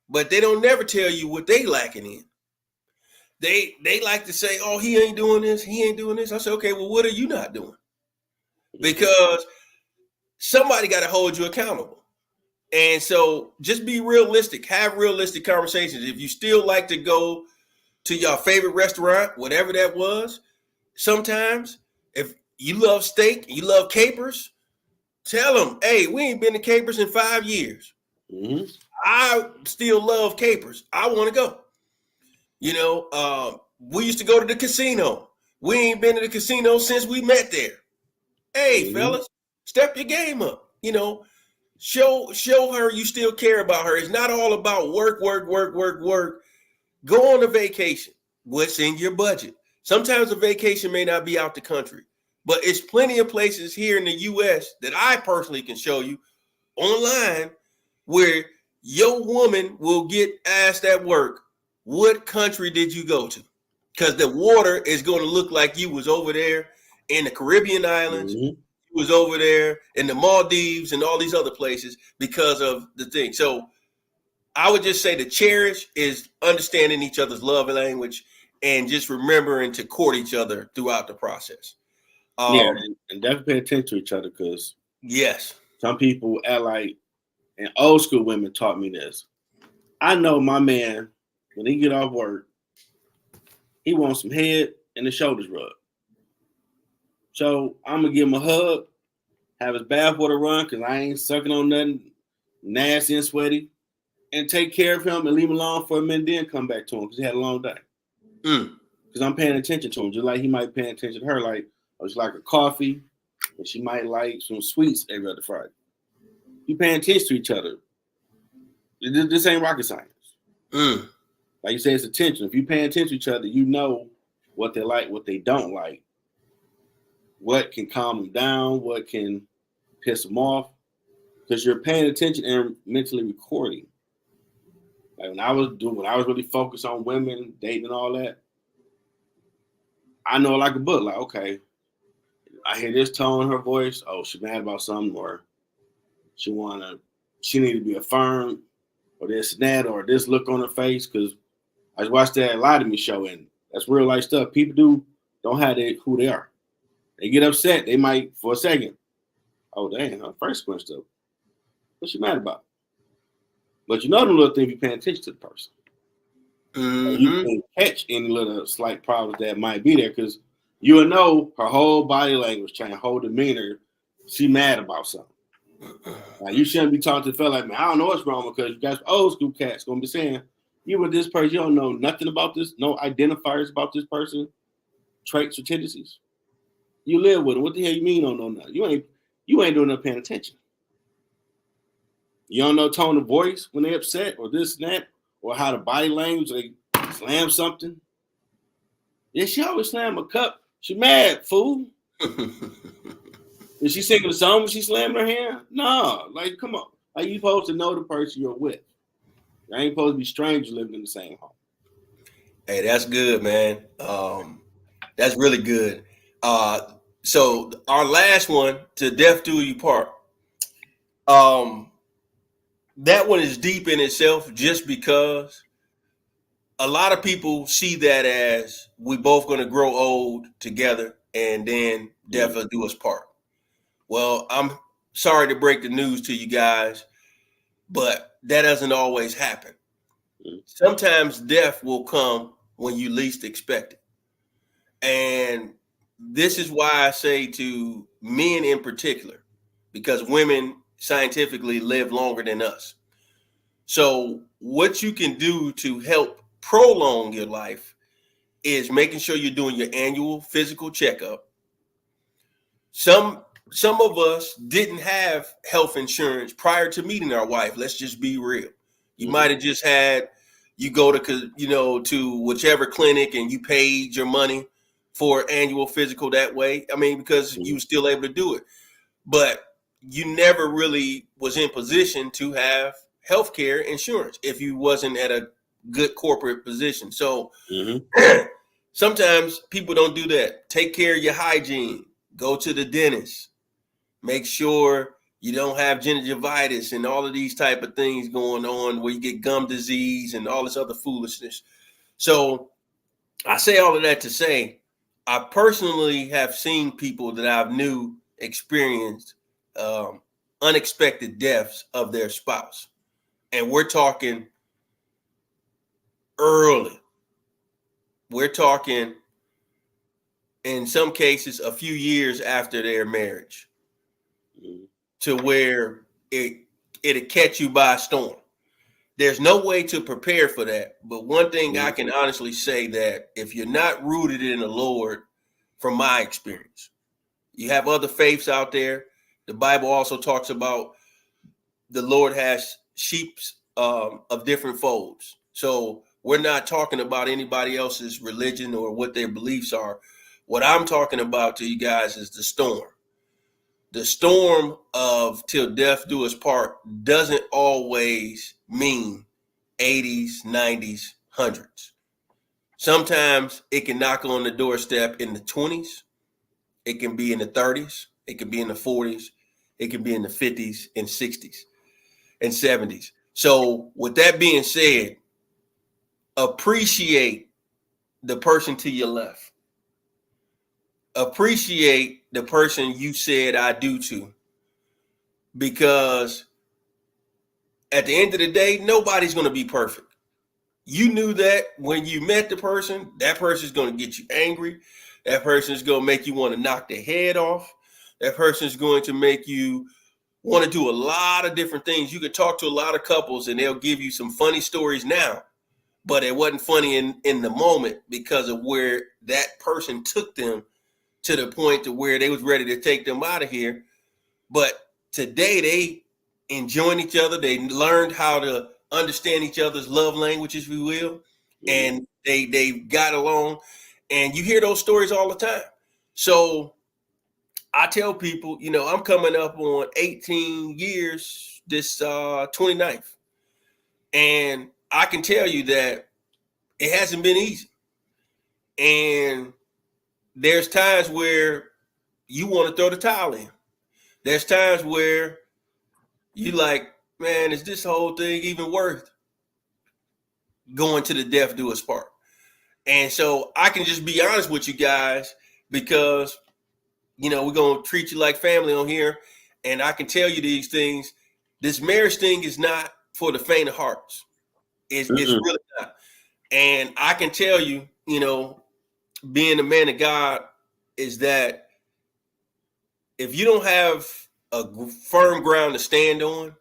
but they don't never tell you what they lacking in. They like to say, oh, he ain't doing this, I say, okay, well, what are you not doing? Because somebody got to hold you accountable. And so just be realistic, have realistic conversations. If you still like to go to your favorite restaurant, whatever that was, sometimes if you love steak, you love capers, tell them, hey, we ain't been to capers in 5 years. I still love capers. I want to go. You know, we used to go to the casino. We ain't been to the casino since we met there. Hey, fellas, step your game up. You know, show her you still care about her. It's not all about work. Go on a vacation. What's in your budget? Sometimes a vacation may not be out the country, but it's plenty of places here in the U.S. that I personally can show you online where your woman will get asked at work, what country did you go to? Because the water is going to look like you was over there in the Caribbean islands, you was over there in the Maldives and all these other places because of the thing. So I would just say to cherish is understanding each other's love language and just remembering to court each other throughout the process. And definitely pay attention to each other, because yes, some people act like, and old school women taught me this. I know my man, when he get off work, he wants some head and the shoulders rubbed. So I'm gonna give him a hug, have his bathwater run, because I ain't sucking on nothing nasty and sweaty, and take care of him and leave him alone for a minute, then come back to him because he had a long day. Because I'm paying attention to him, just like he might pay attention to her. Like, it's like a coffee, and she might like some sweets every other Friday. You paying attention to each other. This ain't rocket science. Like you say, it's attention. If you paying attention to each other, you know what they like, what they don't like, what can calm them down, what can piss them off, because you're paying attention and mentally recording. Like when I was really focused on women, dating and all that, I know like a book, like, okay, I hear this tone in her voice. Oh, she's mad about something, or she need to be affirmed, or this and that, or this look on her face. Because I watched that Lie to Me show, and that's real life stuff. People don't have who they are. They get upset. They might, for a second, oh, dang, her face squished up. What's she mad about? But you know them little things, you paying attention to the person. You can catch any little slight problems that might be there, because you will know her whole body language change, whole demeanor. She mad about something. Like, you shouldn't be talking to the fella like, man, I don't know what's wrong, because you guys old school cats gonna be saying, you with this person, you don't know nothing about this, no identifiers about this person, traits or tendencies. You live with them. What the hell you mean you don't know nothing? You ain't doing enough paying attention. You don't know tone of voice when they upset, or this and that, or how the body language, they slam something. Yeah, she always slam a cup. She mad, fool. Is she singing a song when she slamming her hand? No, like, come on. Like, you supposed to know the person you're with. You ain't supposed to be strangers living in the same home. Hey, that's good, man. That's really good. So our last one, to death do you part. That one is deep in itself, just because a lot of people see that as we both going to grow old together and then death will do us part. Well, I'm sorry to break the news to you guys, but that doesn't always happen. Sometimes death will come when you least expect it. And this is why I say to men in particular, because women scientifically live longer than us. So what you can do to help prolong your life is making sure you're doing your annual physical checkup. Some of us didn't have health insurance prior to meeting our wife. Let's just be real. You might have just had you go to whichever clinic and you paid your money for annual physical that way. I mean, because you were still able to do it, but you never really was in position to have healthcare insurance if you wasn't at a good corporate position. So sometimes people don't do that. Take care of your hygiene. Go to the dentist. Make sure you don't have gingivitis and all of these type of things going on where you get gum disease and all this other foolishness. So I say all of that to say, I personally have seen people that I've knew experienced unexpected deaths of their spouse. And we're talking early. We're talking, in some cases, a few years after their marriage, to where it'll catch you by storm. There's no way to prepare for that. But one thing I can honestly say, that if you're not rooted in the Lord, from my experience, you have other faiths out there. The Bible also talks about the Lord has sheep of different folds. So we're not talking about anybody else's religion or what their beliefs are. What I'm talking about to you guys is the storm. The storm of till death do us part doesn't always mean 80s, 90s, 100s. Sometimes it can knock on the doorstep in the 20s. It can be in the 30s. It can be in the 40s. It can be in the 50s and 60s and 70s. So with that being said, appreciate the person to your left. Appreciate the person you said I do to, because at the end of the day, nobody's going to be perfect. You knew that when you met the person. That person's going to get you angry. That person's going to make you want to knock their head off. That person's going to make you want to do a lot of different things. You could talk to a lot of couples and they'll give you some funny stories now, but it wasn't funny in the moment because of where that person took them to the point to where they was ready to take them out of here. But today they enjoying each other. They learned how to understand each other's love languages, if you will, and they got along. And you hear those stories all the time. So I tell people, I'm coming up on 18 years this 29th. And I can tell you that it hasn't been easy. And there's times where you want to throw the towel in. There's times where you like, man, is this whole thing even worth going to the death do us part? And so I can just be honest with you guys, because, we're going to treat you like family on here. And I can tell you these things. This marriage thing is not for the faint of hearts. It's really not. And I can tell you, being a man of God, is that if you don't have a firm ground to stand on,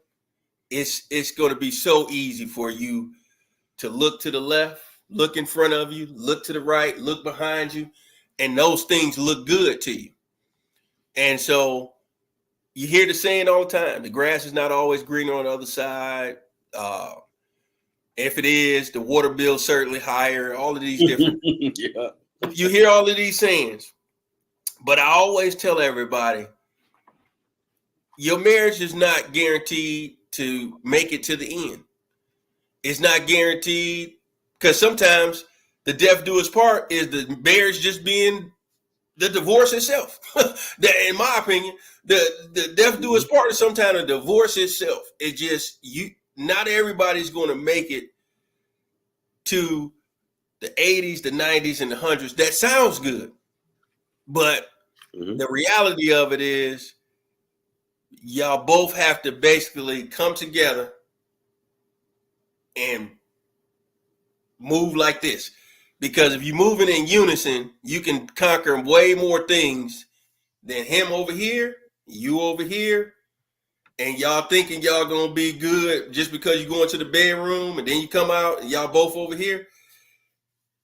it's going to be so easy for you to look to the left, look in front of you, look to the right, look behind you, and those things look good to you. And so you hear the saying all the time, the grass is not always greener on the other side. If it is, the water bill is certainly higher, all of these different. You hear all of these sayings. But I always tell everybody, your marriage is not guaranteed to make it to the end. It's not guaranteed, because sometimes the death do us part is the marriage just being the divorce itself. That, in my opinion, the death do us part is sometimes a divorce itself. It just, not everybody's going to make it to the 80s, the 90s, and the 100s. That sounds good. But the reality of it is, y'all both have to basically come together and move like this. Because if you're moving in unison, you can conquer way more things than him over here, you over here, and y'all thinking y'all gonna be good just because you go into the bedroom and then you come out and y'all both over here.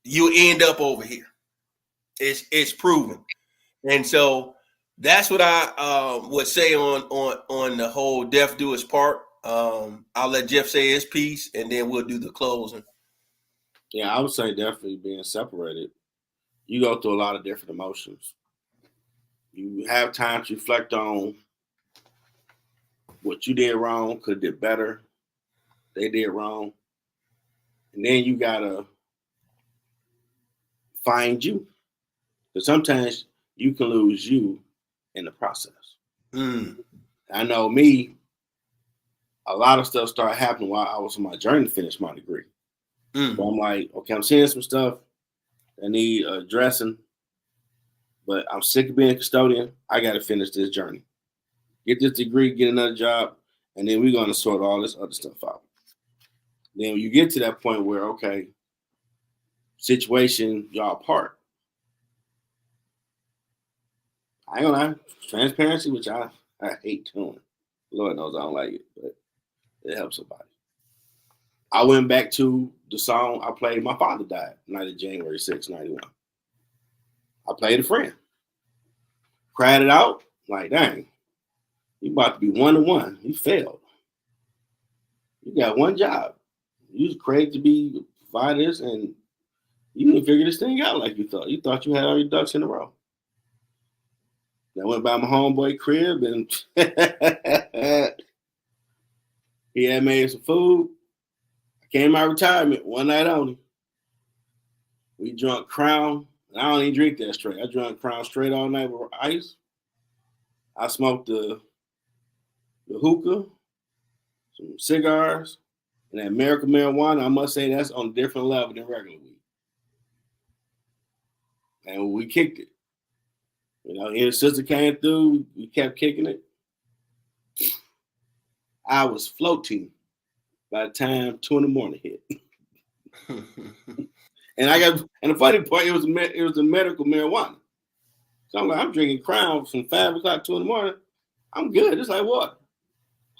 You end up over here. It's proven. And so that's what I would say on the whole death do us part. I'll let Jeff say his piece and then we'll do the closing. Yeah, I would say definitely being separated. You go through a lot of different emotions. You have time to reflect on what you did wrong, could have did better. They did wrong. And then you gotta find you. Because sometimes you can lose you in the process. I know me, a lot of stuff started happening while I was on my journey to finish my degree. So I'm like, okay, I'm seeing some stuff that need addressing, but I'm sick of being a custodian. I got to finish this journey, get this degree, get another job, and then we're going to sort all this other stuff out. Then when you get to that point where, okay, situation, y'all apart. I ain't gonna lie, transparency, which I hate doing. Lord knows I don't like it, but it helps somebody. I went back to the song I played. My father died night of January 6, 91. I played a friend. Cried it out. Like, dang, you about to be 1-1. You failed. You got one job. You was crazy to be providers, and you didn't figure this thing out like you thought. You thought you had all your ducks in a row. I went by my homeboy crib, and he had made some food. I came to my retirement one night only. We drunk Crown. I don't even drink that straight. I drank Crown straight all night with ice. I smoked the hookah, some cigars, and that American marijuana. I must say that's on a different level than regular weed. And we kicked it. You know, his sister came through. We kept kicking it. I was floating by the time 2 a.m. hit. And the funny part, it was a medical marijuana. So I'm like, I'm drinking Crown from 5 o'clock, 2 a.m. I'm good. It's like what?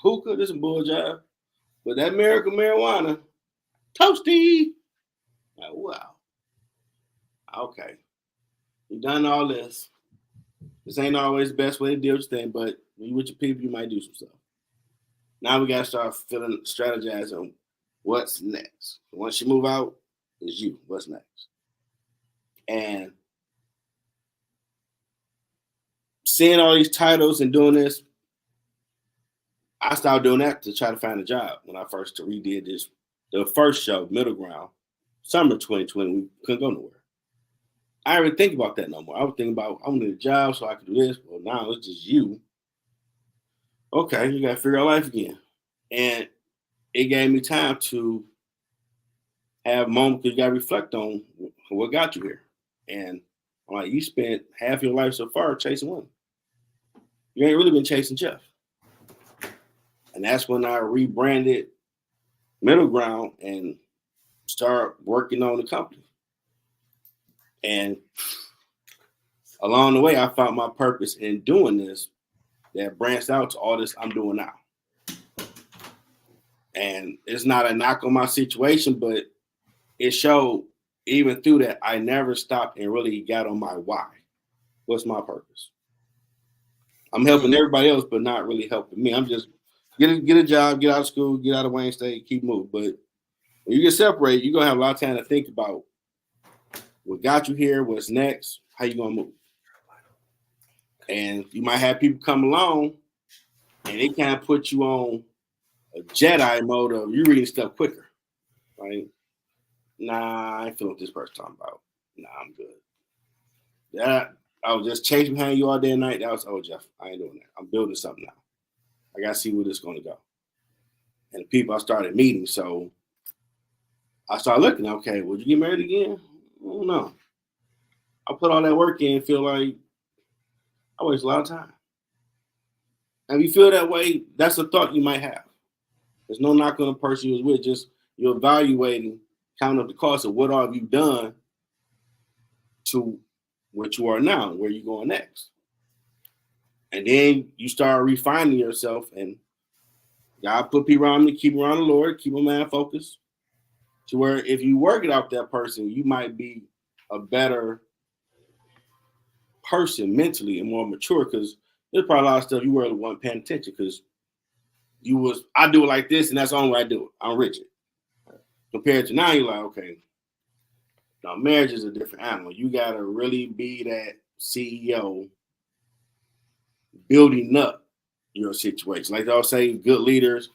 Hookah, this is bull jive. But that American marijuana, toasty. Like, wow. Okay. You've done all this. This ain't always the best way to deal with things, but when you with your people, you might do some stuff. Now we got to start strategizing on what's next. Once you move out, it's you. What's next? And seeing all these titles and doing this, I started doing that to try to find a job when I first redid this. The first show, Middle Ground, summer 2020, we couldn't go nowhere. I didn't even think about that no more. I was thinking about, I need a job so I could do this. Well, now it's just you. Okay, you got to figure out life again. And it gave me time to have moments because you got to reflect on what got you here. And I'm like, you spent half your life so far chasing women. You ain't really been chasing Jeff. And that's when I rebranded Middle Ground and started working on the company. And along the way, I found my purpose in doing this that branched out to all this I'm doing now. And it's not a knock on my situation, but it showed even through that, I never stopped and really got on my why. What's my purpose? I'm helping everybody else, but not really helping me. I'm just get a job, get out of school, get out of Wayne State, keep moving. But when you get separated, you're going to have a lot of time to think about what got you here, what's next, how you going to move. And you might have people come along and they kind of put you on a Jedi mode of you reading stuff quicker, right? Nah, I ain't feeling what this person talking about. Nah, I'm good. That I was just chasing behind you all day and night. That was, oh, Jeff, I ain't doing that. I'm building something now. I got to see where this is going to go. And the people I started meeting, so I started looking, okay, would you get married again? I don't know. I put all that work in, feel like I waste a lot of time. And if you feel that way, that's a thought you might have. There's no knock on the person you was with, just you're evaluating, counting up the cost of what all have you done to what you are now, where you're going next. And then you start refining yourself, and God put people around me, keep around the Lord, keep a man focused, to where if you work it out that person, you might be a better person mentally and more mature, because there's probably a lot of stuff you really weren't paying attention because I do it like this and that's the only way I do it. I'm rigid. Compared to now, you're like, okay, Now, marriage is a different animal. You got to really be that CEO building up your situation. Like they'll say, good leaders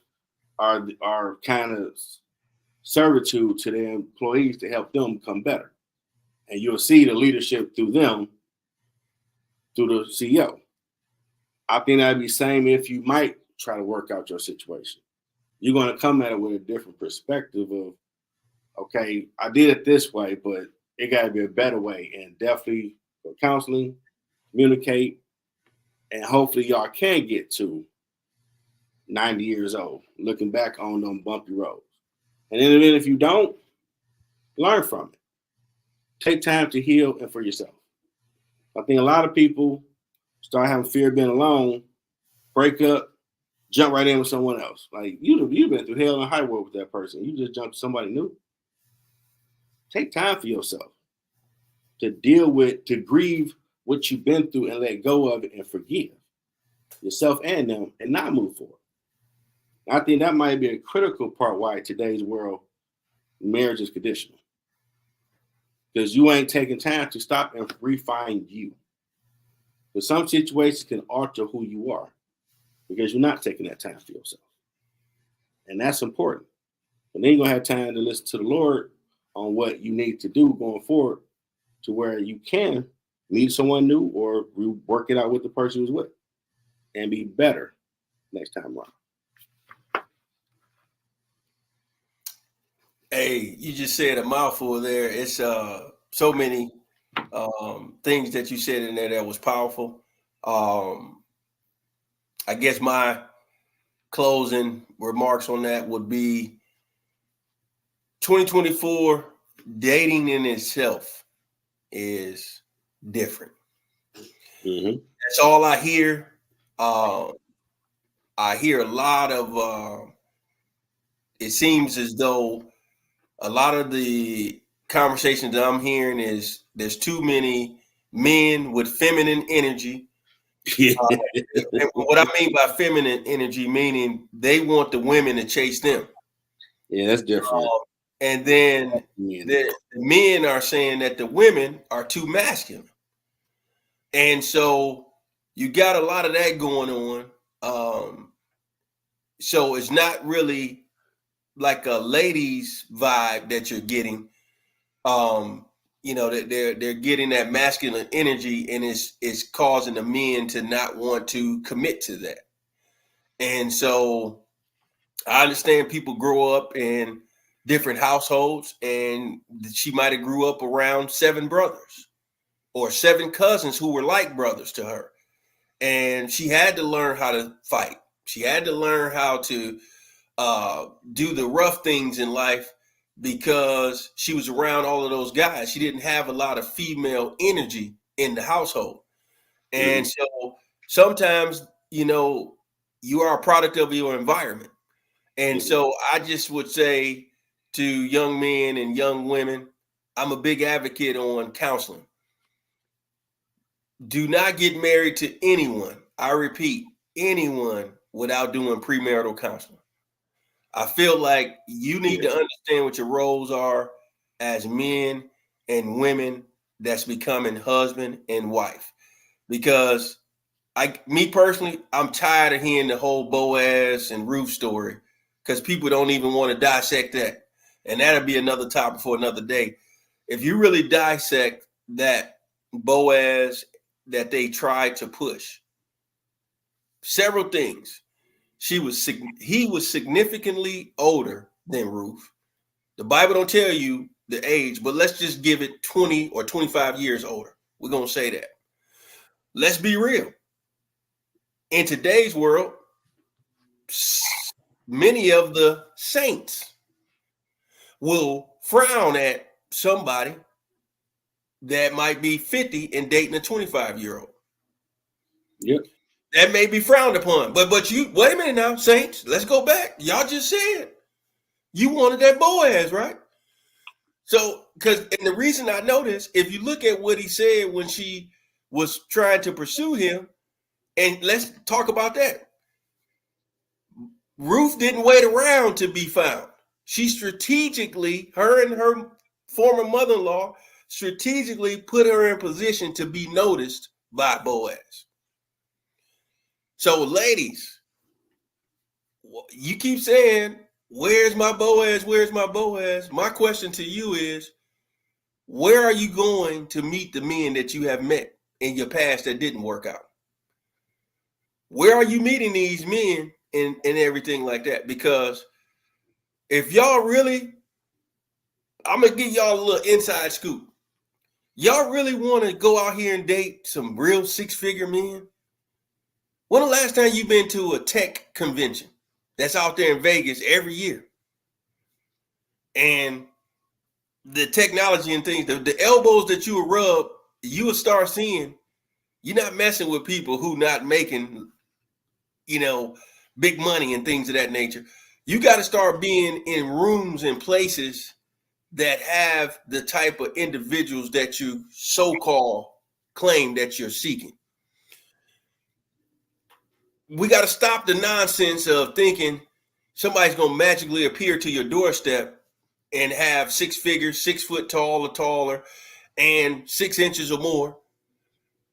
are kind of servitude to their employees to help them become better. And you'll see the leadership through them, through the CEO. I think that'd be the same if you might try to work out your situation. You're going to come at it with a different perspective of, okay, I did it this way, but it got to be a better way. And definitely for counseling, communicate, and hopefully y'all can get to 90 years old, looking back on them bumpy roads. And then if you don't, learn from it. Take time to heal and for yourself. I think a lot of people start having fear of being alone, break up, jump right in with someone else. Like you've been through hell and high water with that person. You just jumped to somebody new. Take time for yourself to deal with, to grieve what you've been through and let go of it and forgive yourself and them and not move forward. I think that might be a critical part why today's world marriage is conditional. Because you ain't taking time to stop and refine you. Because some situations can alter who you are because you're not taking that time for yourself. And that's important. And then you're going to have time to listen to the Lord on what you need to do going forward to where you can meet someone new or work it out with the person who's with and be better next time around. Hey, you just said a mouthful there. It's so many things that you said in there that was powerful. I guess my closing remarks on that would be 2024 dating in itself is different. Mm-hmm. That's all I hear. I hear a lot of, it seems as though a lot of the conversations that I'm hearing is there's too many men with feminine energy. And what I mean by feminine energy, meaning they want the women to chase them. Yeah, that's different. And then the men are saying that the women are too masculine. And so you got a lot of that going on. So it's not really like a ladies vibe that you're getting. That they're getting that masculine energy, and it's causing the men to not want to commit to that. And so I understand people grow up in different households, and she might have grew up around 7 brothers or 7 cousins who were like brothers to her. And she had to learn how to fight. She had to learn how to do the rough things in life because she was around all of those guys. She didn't have a lot of female energy in the household. And so sometimes, you are a product of your environment. And so I just would say to young men and young women, I'm a big advocate on counseling. Do not get married to anyone. I repeat, anyone without doing premarital counseling. I feel like you need to understand what your roles are as men and women that's becoming husband and wife. Because me personally, I'm tired of hearing the whole Boaz and Ruth story because people don't even want to dissect that. And that'll be another topic for another day. If you really dissect that Boaz that they tried to push, several things. He was significantly older than Ruth. The Bible don't tell you the age, but let's just give it 20 or 25 years older. We're going to say that. Let's be real. In today's world, many of the saints will frown at somebody that might be 50 and dating a 25-year-old. Yep. That may be frowned upon. But you, wait a minute now, saints, let's go back. Y'all just said you wanted that Boaz, right? So, and the reason I know this, if you look at what he said when she was trying to pursue him, and let's talk about that. Ruth didn't wait around to be found. She strategically, her and her former mother-in-law strategically put her in position to be noticed by Boaz. So, ladies, you keep saying, where's my Boaz? Where's my Boaz? My question to you is, where are you going to meet the men that you have met in your past that didn't work out? Where are you meeting these men and everything like that? Because if y'all really, I'm going to give y'all a little inside scoop. Y'all really want to go out here and date some real six-figure men? When the last time you've been to a tech convention that's out there in Vegas every year? And the technology and things, the elbows that you will rub, you will start seeing you're not messing with people who not making, big money and things of that nature. You got to start being in rooms and places that have the type of individuals that you so-called claim that you're seeking. We got to stop the nonsense of thinking somebody's going to magically appear to your doorstep and have 6 figures, 6 foot tall or taller, and 6 inches or more.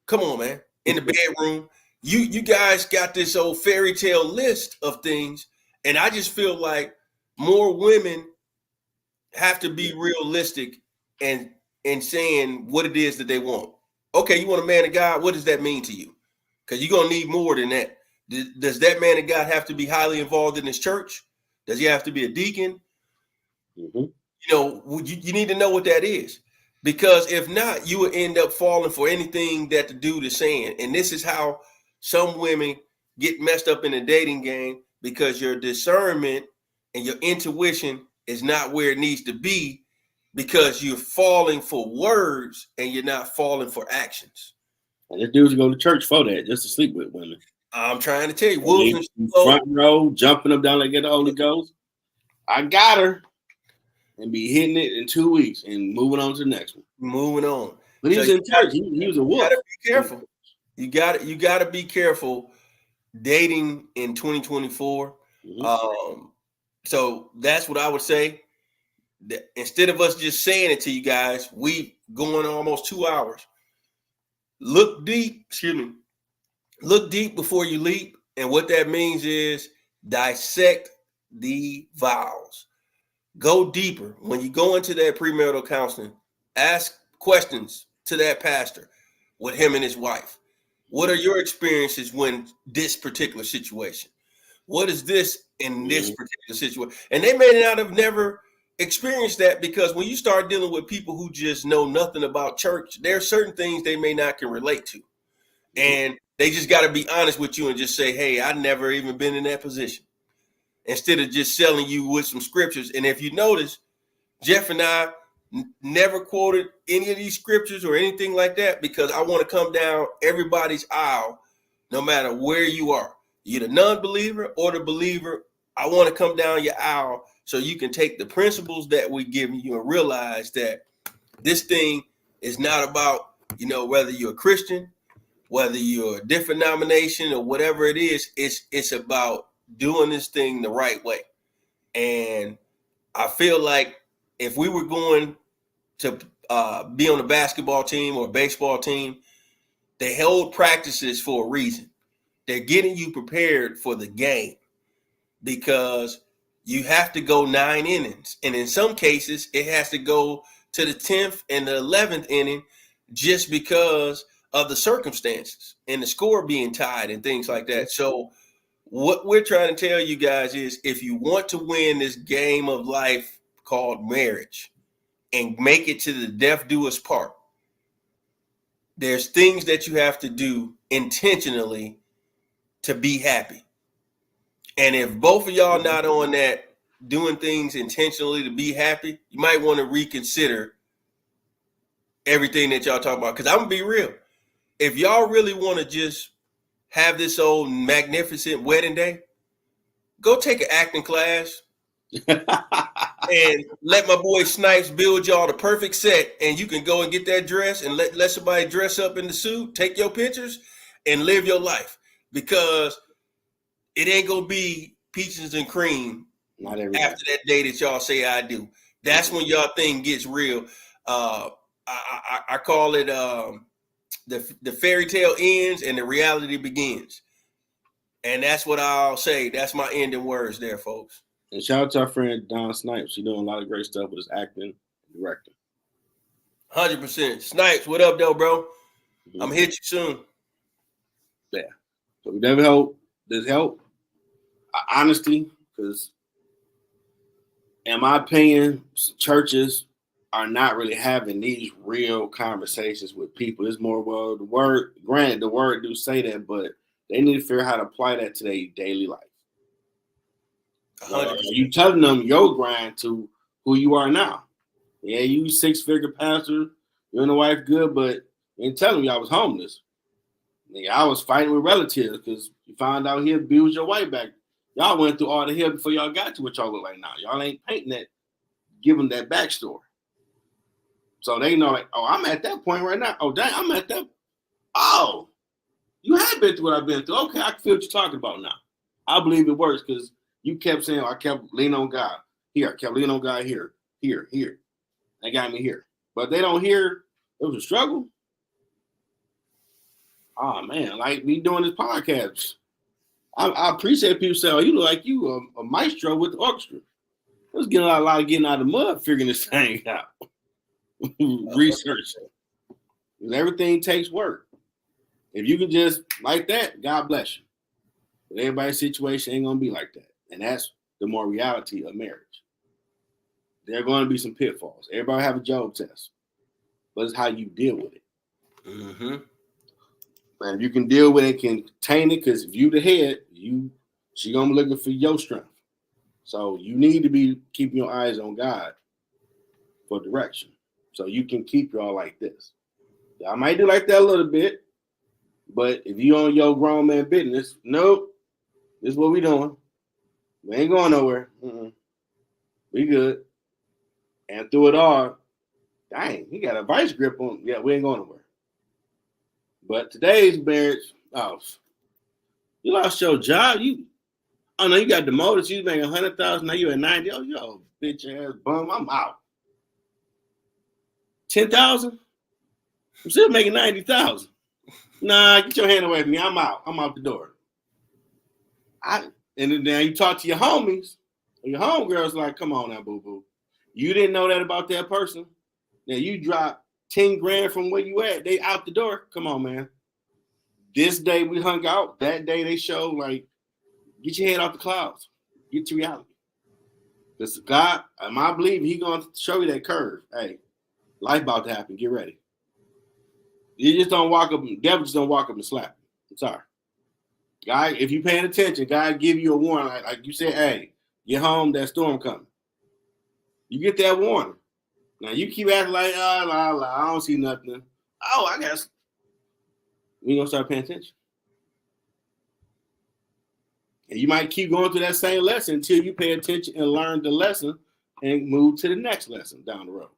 Come on, man. In the bedroom, you guys got this old fairy tale list of things, and I just feel like more women have to be realistic and saying what it is that they want. Okay, you want a man of God? What does that mean to you? Because you're gonna need more than that. Does that man of God have to be highly involved in his church? Does he have to be a deacon? Mm-hmm. You need to know what that is. Because if not, you will end up falling for anything that the dude is saying. And this is how some women get messed up in the dating game, because your discernment and your intuition is not where it needs to be, because you're falling for words and you're not falling for actions. And this dude's go to church for that, just to sleep with women. I'm trying to tell you, wolves in front row, jumping up down like get the Holy Ghost. I got her. And be hitting it in 2 weeks and moving on to the next one. Moving on. But he was in church. He was a wolf. You gotta be careful. You gotta be careful dating in 2024. Mm-hmm. So that's what I would say. That instead of us just saying it to you guys, we going almost 2 hours. Look deep before you leap. And what that means is dissect the vows. Go deeper. When you go into that premarital counseling, ask questions to that pastor with him and his wife. What are your experiences when this particular situation? What is this in this particular situation? And they may not have never experienced that, because when you start dealing with people who just know nothing about church, there are certain things they may not can relate to. And they just got to be honest with you and just say, hey, I've never even been in that position. Instead of just selling you with some scriptures. And if you notice, Jeff and I never quoted any of these scriptures or anything like that, because I want to come down everybody's aisle, no matter where you are. You're the non-believer or the believer. I want to come down your aisle so you can take the principles that we give you and realize that this thing is not about, whether you're a Christian, whether you're a different denomination or whatever it is. It's about doing this thing the right way. And I feel like if we were going to be on a basketball team or a baseball team, they hold practices for a reason. They're getting you prepared for the game, because you have to go 9 innings. And in some cases, it has to go to the 10th and the 11th inning, just because of the circumstances and the score being tied and things like that. So what we're trying to tell you guys is, if you want to win this game of life called marriage and make it to the death do us part, there's things that you have to do intentionally to be happy. And if both of y'all not on that, doing things intentionally to be happy, you might want to reconsider everything that y'all talk about. Because I'm going to be real. If y'all really want to just have this old magnificent wedding day, go take an acting class and let my boy Snipes build y'all the perfect set, and you can go and get that dress and let somebody dress up in the suit, take your pictures, and live your life. Because it ain't gonna be peaches and cream after that day that y'all say I do. That's when y'all thing gets real. I call it the fairy tale ends and the reality begins. And that's what I'll say. That's my ending words there, folks. And shout out to our friend Don Snipes. He's doing a lot of great stuff with his acting and directing. 100%. Snipes, what up, though, bro? I'm going to hit you soon. Yeah. So we never hope this help. Honestly, because in my opinion, churches are not really having these real conversations with people. It's more, well, the word do say that, but they need to figure out how to apply that to their daily life. You telling them your grind to who you are now. Yeah, you 6-figure pastor, you and the wife good, but you ain't telling me I was homeless. Nigga, I was fighting with relatives because you found out he abused your wife back. Y'all went through all the hell before y'all got to what y'all look like now. Y'all ain't painting that, giving that backstory. So they know, like, oh, I'm at that point right now. Oh, dang, I'm at that. Oh, you have been through what I've been through. Okay, I can feel what you're talking about now. I believe it works because you kept saying, I kept leaning on God. Here, I kept leaning on God here. That got me here. But they don't hear it was a struggle. Oh, man, like me doing this podcast. I appreciate people saying, oh, you look like you a maestro with the orchestra. I was getting a lot of getting out of the mud, figuring this thing out. Researching. Everything takes work. If you can just like that, God bless you. But everybody's situation ain't gonna be like that. And that's the more reality of marriage. There are going to be some pitfalls. Everybody have a Job test. But it's how you deal with it. Mm-hmm. And if you can deal with it, contain it, because if you the head, she gonna be looking for your strength. So you need to be keeping your eyes on God for direction. So you can keep y'all like this. I might do like that a little bit, but if you on your grown man business, nope, this is what we doing. We ain't going nowhere. We good. And through it all, dang, he got a vice grip on. Yeah, we ain't going nowhere. But today's marriage, oh, you lost your job. You got demoted. So you making 100,000. Now you at 90. Oh, yo, bitch ass bum. I'm out. 10,000. I'm still making 90,000. Nah, get your hand away from me. I'm out. I'm out the door. And then you talk to your homies, and your homegirls like, come on now, boo boo. You didn't know that about that person. Now you drop 10 grand from where you at. They out the door. Come on, man. This day we hung out. That day they showed, like, get your head off the clouds. Get to reality. Because God, I believe he going to show you that curve. Hey, life about to happen. Get ready. You just don't walk up. Devil just don't walk up and slap. I'm sorry. God, if you paying attention, God give you a warning. Like you said, hey, get home, that storm coming. You get that warning. Now you keep acting like, I don't see nothing. Oh, I guess we gonna start paying attention. And you might keep going through that same lesson until you pay attention and learn the lesson and move to the next lesson down the road.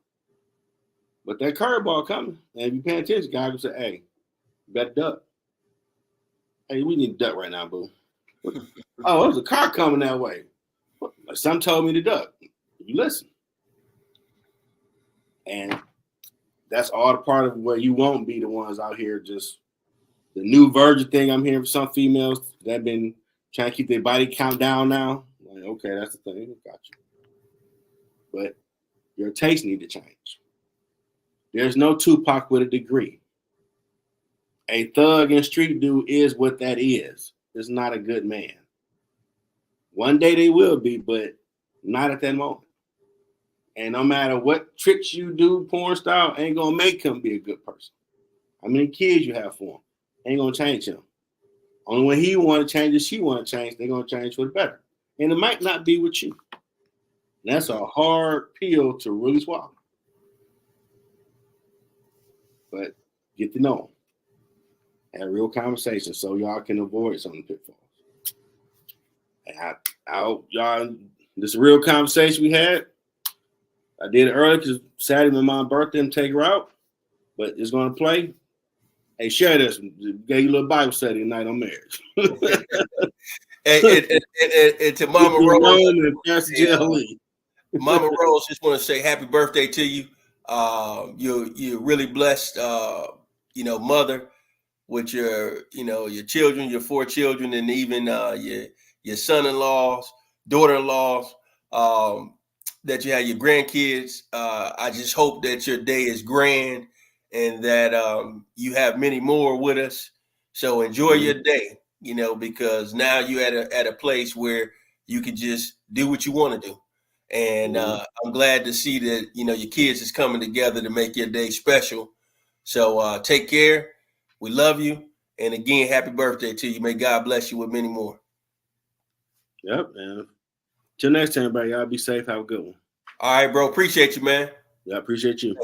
But that curveball coming, and if you pay attention, God will say, hey, you better duck. Hey, we need to duck right now, boo. Oh, there's a car coming that way. Some told me to duck. You listen. And that's all the part of where you won't be the ones out here just the new virgin thing I'm hearing from some females that have been trying to keep their body count down now. Like, okay, that's the thing. Got you. But your taste need to change. There's no Tupac with a degree. A thug and street dude is what that is. It's not a good man. One day they will be, but not at that moment. And no matter what tricks you do, porn style, ain't gonna make him be a good person. How many kids you have for him? Ain't gonna change him. Only when he want to change or she want to change, they're gonna change for the better. And it might not be with you. And that's a hard pill to really swallow. But get to know them. Have real conversations so y'all can avoid some of the pitfalls. And I hope y'all, this real conversation we had. I did it early because Saturday my mom's birthday and take her out. But it's going to play. Hey, share this. Gave you a little Bible study tonight on marriage. and to Mama Rose and Pastor Jelly. Mama Rose, just want to say happy birthday to you. You're really blessed, mother with your children, your 4 children, and even your son-in-laws, daughter-in-laws. That you have your grandkids. I just hope that your day is grand and that you have many more with us. So enjoy your day, because now you're at a place where you can just do what you want to do. And I'm glad to see that, your kids is coming together to make your day special. So take care. We love you. And again, happy birthday to you. May God bless you with many more. Yep, man. Till next time, everybody. Y'all be safe. Have a good one. All right, bro. Appreciate you, man. Yeah, I appreciate you.